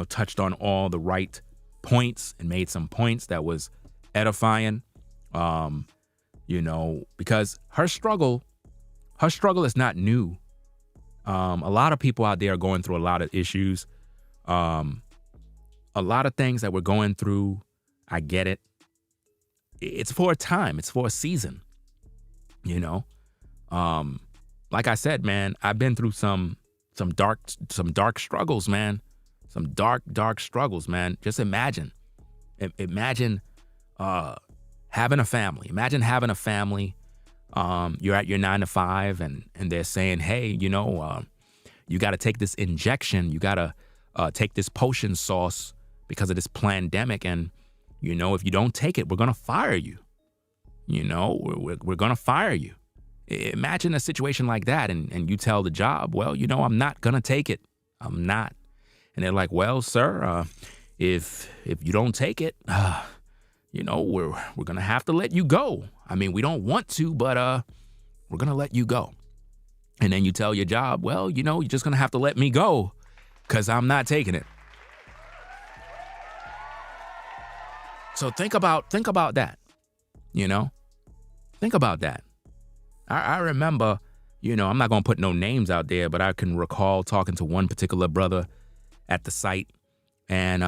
touched on all the right points and made some points that was edifying. Because her struggle is not new. A lot of people out there are going through a lot of issues. A lot of things that we're going through, I get it. It's for a time. It's for a season. Like I said, man, I've been through some dark struggles, man. Some dark struggles, man. Just imagine having a family. Imagine having a family. You're at your 9 to 5 and they're saying, hey, you got to take this injection. You got to take this potion sauce because of this pandemic. And, if you don't take it, we're going to fire you. We're going to fire you. Imagine a situation like that. And you tell the job, well, I'm not going to take it. I'm not. And they're like, well, sir, if you don't take it, we're going to have to let you go. I mean, we don't want to, but we're going to let you go. And then you tell your job, well, you're just going to have to let me go because I'm not taking it. So think about that, Think about that. I remember, I'm not going to put no names out there, but I can recall talking to one particular brother at the site. And,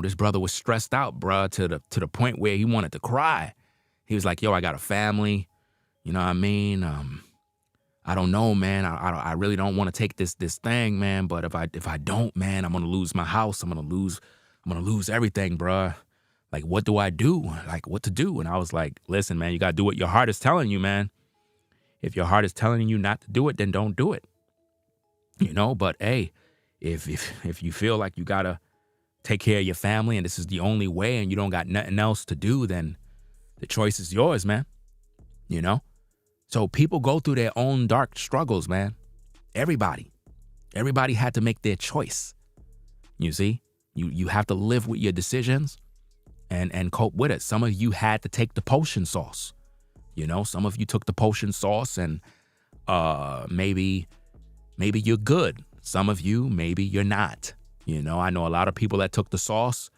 this brother was stressed out, bruh, to the point where he wanted to cry. He was like, yo, I got a family. You know what I mean? I don't know, man. I really don't want to take this thing, man. But if I don't, man, I'm going to lose my house. I'm going to lose everything, bruh. Like, what do I do? Like, what to do? And I was like, listen, man, you got to do what your heart is telling you, man. If your heart is telling you not to do it, then don't do it. But hey, if you feel like you got to take care of your family and this is the only way and you don't got nothing else to do, then the choice is yours, man. So people go through their own dark struggles, man. Everybody had to make their choice. You see, you have to live with your decisions and cope with it. Some of you had to take the potion sauce. Some of you took the potion sauce and maybe you're good. Some of you, maybe you're not. I know a lot of people that took the sauce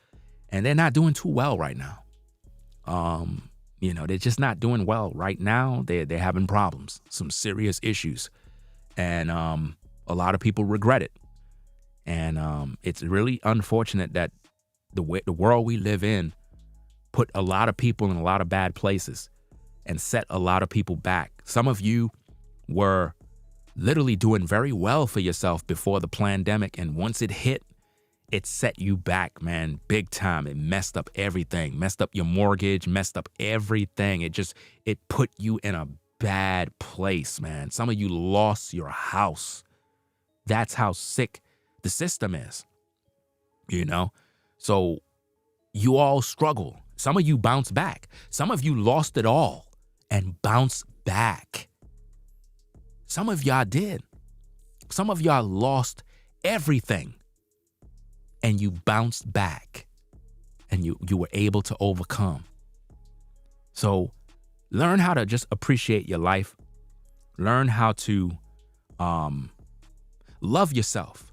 and they're not doing too well right now. They're just not doing well right now. They're having problems, some serious issues. And a lot of people regret it. And it's really unfortunate that the world we live in put a lot of people in a lot of bad places and set a lot of people back. Some of you were literally doing very well for yourself before the pandemic. And once it hit, it set you back, man, big time. It messed up everything, messed up your mortgage, messed up everything. It put you in a bad place, man. Some of you lost your house. That's how sick the system is, So you all struggle. Some of you bounce back. Some of you lost it all and bounced back. Some of y'all did. Some of y'all lost everything and you bounced back and you were able to overcome. So learn how to just appreciate your life. Learn how to love yourself.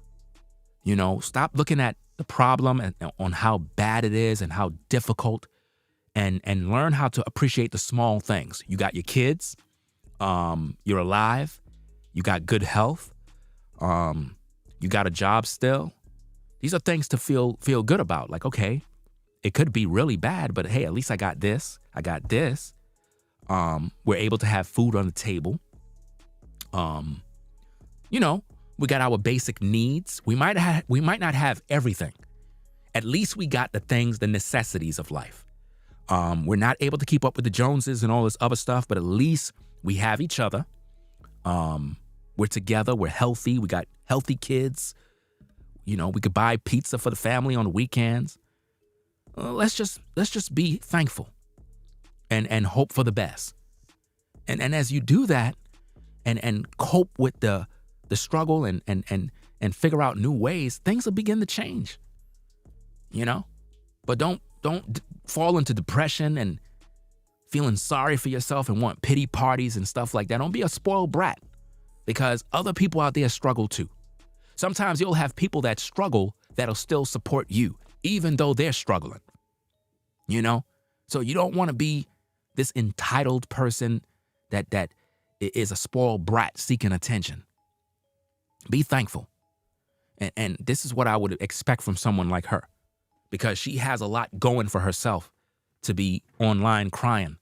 Stop looking at the problem and on how bad it is and how difficult, and learn how to appreciate the small things. You got your kids, you're alive, you got good health, you got a job still. These are things to feel good about. Like, okay, it could be really bad, but hey, at least I got this. I got this. We're able to have food on the table. We got our basic needs. We might not have everything. At least we got the things, the necessities of life. We're not able to keep up with the Joneses and all this other stuff, but at least we have each other. We're together. We're healthy. We got healthy kids. We could buy pizza for the family on the weekends. Let's just be thankful and hope for the best. And as you do that and cope with the struggle and figure out new ways, things will begin to change. But don't fall into depression and feeling sorry for yourself and want pity parties and stuff like that. Don't be a spoiled brat, because other people out there struggle too. Sometimes you'll have people that struggle that'll still support you, even though they're struggling. You know? So you don't want to be this entitled person that is a spoiled brat seeking attention. Be thankful. And this is what I would expect from someone like her, because she has a lot going for herself to be online crying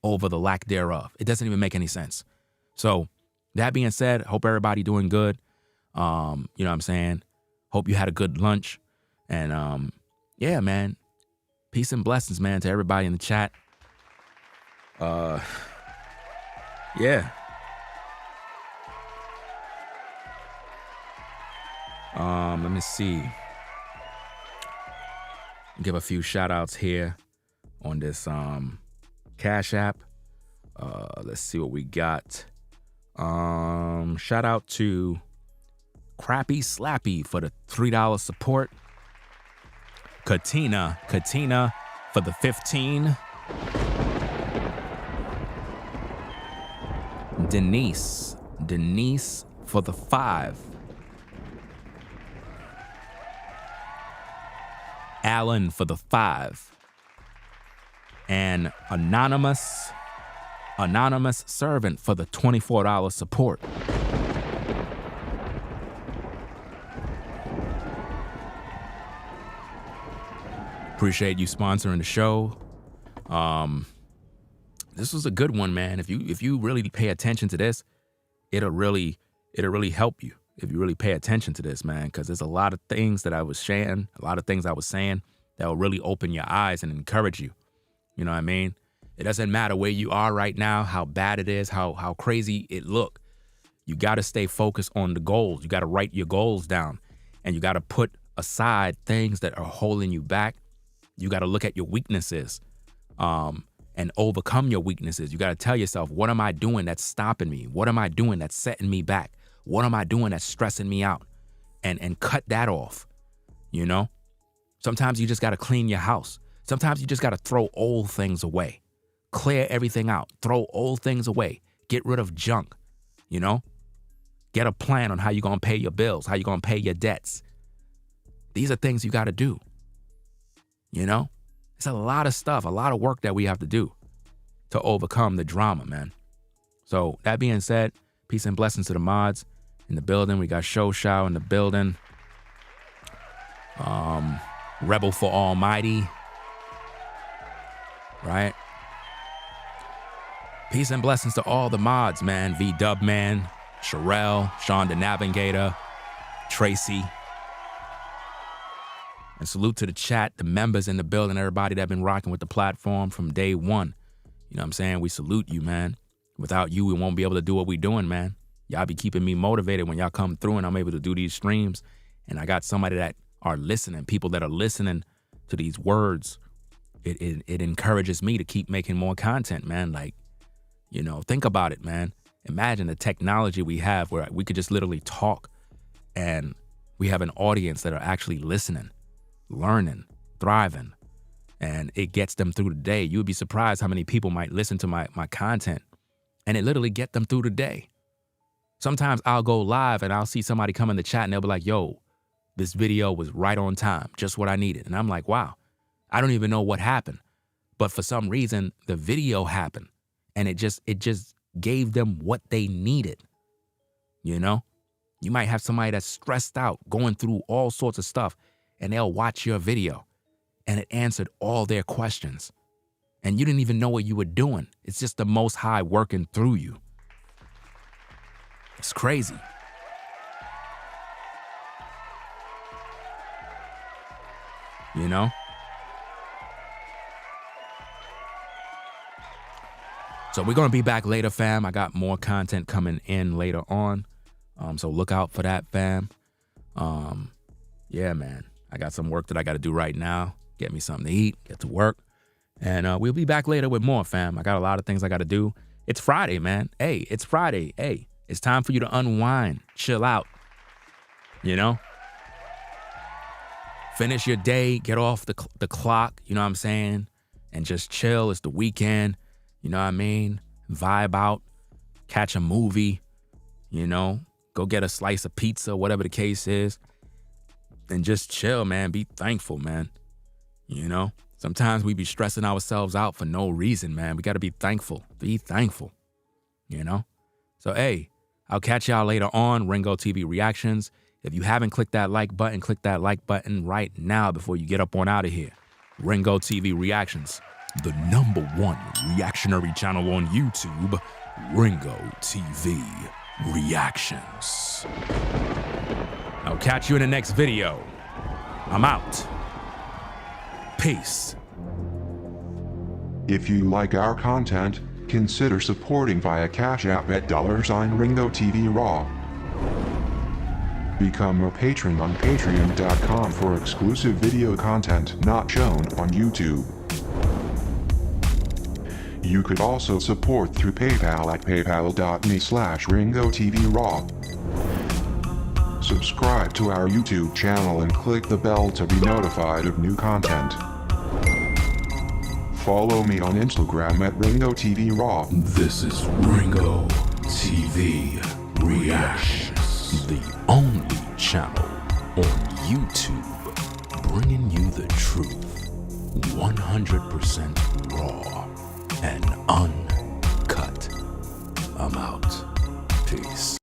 over the lack thereof. It doesn't even make any sense. So that being said, hope everybody doing good. You know what I'm saying? Hope you had a good lunch. And yeah, man, peace and blessings, man, to everybody in the chat. Yeah. Let me see. Give a few shout outs here on this Cash App. Let's see what we got. Shout out to Crappy Slappy for the $3 support. Katina for the 15. Denise for the 5. Alan for the 5. And Anonymous Servant for the $24 support. Appreciate you sponsoring the show. This was a good one, man. If you really pay attention to this, it'll really help you if you really pay attention to this, man, because there's a lot of things that I was sharing, a lot of things I was saying that will really open your eyes and encourage you. You know what I mean? It doesn't matter where you are right now, how bad it is, how crazy it look. You got to stay focused on the goals. You got to write your goals down, and you got to put aside things that are holding you back. You got to look at your weaknesses and overcome your weaknesses. You got to tell yourself, what am I doing that's stopping me? What am I doing that's setting me back? What am I doing that's stressing me out? And cut that off, you know? Sometimes you just got to clean your house. Sometimes you just got to throw old things away. Clear everything out. Throw old things away. Get rid of junk, you know? Get a plan on how you're going to pay your bills, how you're going to pay your debts. These are things you got to do, you know? It's a lot of stuff, a lot of work that we have to do to overcome the drama, man. So that being said, peace and blessings to the mods in the building. We got Show Show in the building. Rebel for Almighty. Right? Peace and blessings to all the mods, man. V-Dub Man, Sherelle, Sean the Navigator, Tracy. And salute to the chat, the members in the building, everybody that been rocking with the platform from day one. You know what I'm saying? We salute you, man. Without you, we won't be able to do what we doing, man. Y'all be keeping me motivated when y'all come through and I'm able to do these streams. And I got somebody that are listening, people that are listening to these words. It encourages me to keep making more content, man. Like, you know, think about it, man. Imagine the technology we have where we could just literally talk and we have an audience that are actually listening, learning, thriving, and it gets them through the day. You would be surprised how many people might listen to my content and it literally get them through the day. Sometimes I'll go live and I'll see somebody come in the chat and they'll be like, yo, this video was right on time, just what I needed. And I'm like, wow, I don't even know what happened. But for some reason, the video happened and it just gave them what they needed. You know, you might have somebody that's stressed out, going through all sorts of stuff, and they'll watch your video and it answered all their questions. And you didn't even know what you were doing. It's just the Most High working through you. It's crazy. You know? So we're going to be back later, fam. I got more content coming in later on. So look out for that, fam. Yeah, man. I got some work that I got to do right now. Get me something to eat, get to work. And we'll be back later with more, fam. I got a lot of things I got to do. It's Friday, man. Hey, it's Friday. Hey, it's time for you to unwind, chill out, you know? Finish your day, get off the clock, you know what I'm saying? And just chill. It's the weekend, you know what I mean? Vibe out, catch a movie, you know? Go get a slice of pizza, whatever the case is. and just chill, man. Be thankful, man. You know, sometimes we be stressing ourselves out for no reason, man. We got to be thankful. Be thankful, you know? So, hey, I'll catch y'all later on Ringo TV Reactions. If you haven't clicked that like button, click that like button right now before you get up on out of here. Ringo TV Reactions, the #1 reactionary channel on YouTube, Ringo TV Reactions. I'll catch you in the next video. I'm out. Peace. If you like our content, consider supporting via Cash App at $Ringo TV Raw. Become a patron on patreon.com for exclusive video content not shown on YouTube. You could also support through PayPal at paypal.me/Ringo TV Raw. Subscribe to our YouTube channel and click the bell to be notified of new content. Follow me on Instagram at Ringo TV Raw. This is Ringo TV Reactions, the only channel on YouTube bringing you the truth 100% raw and uncut. I'm out. Peace.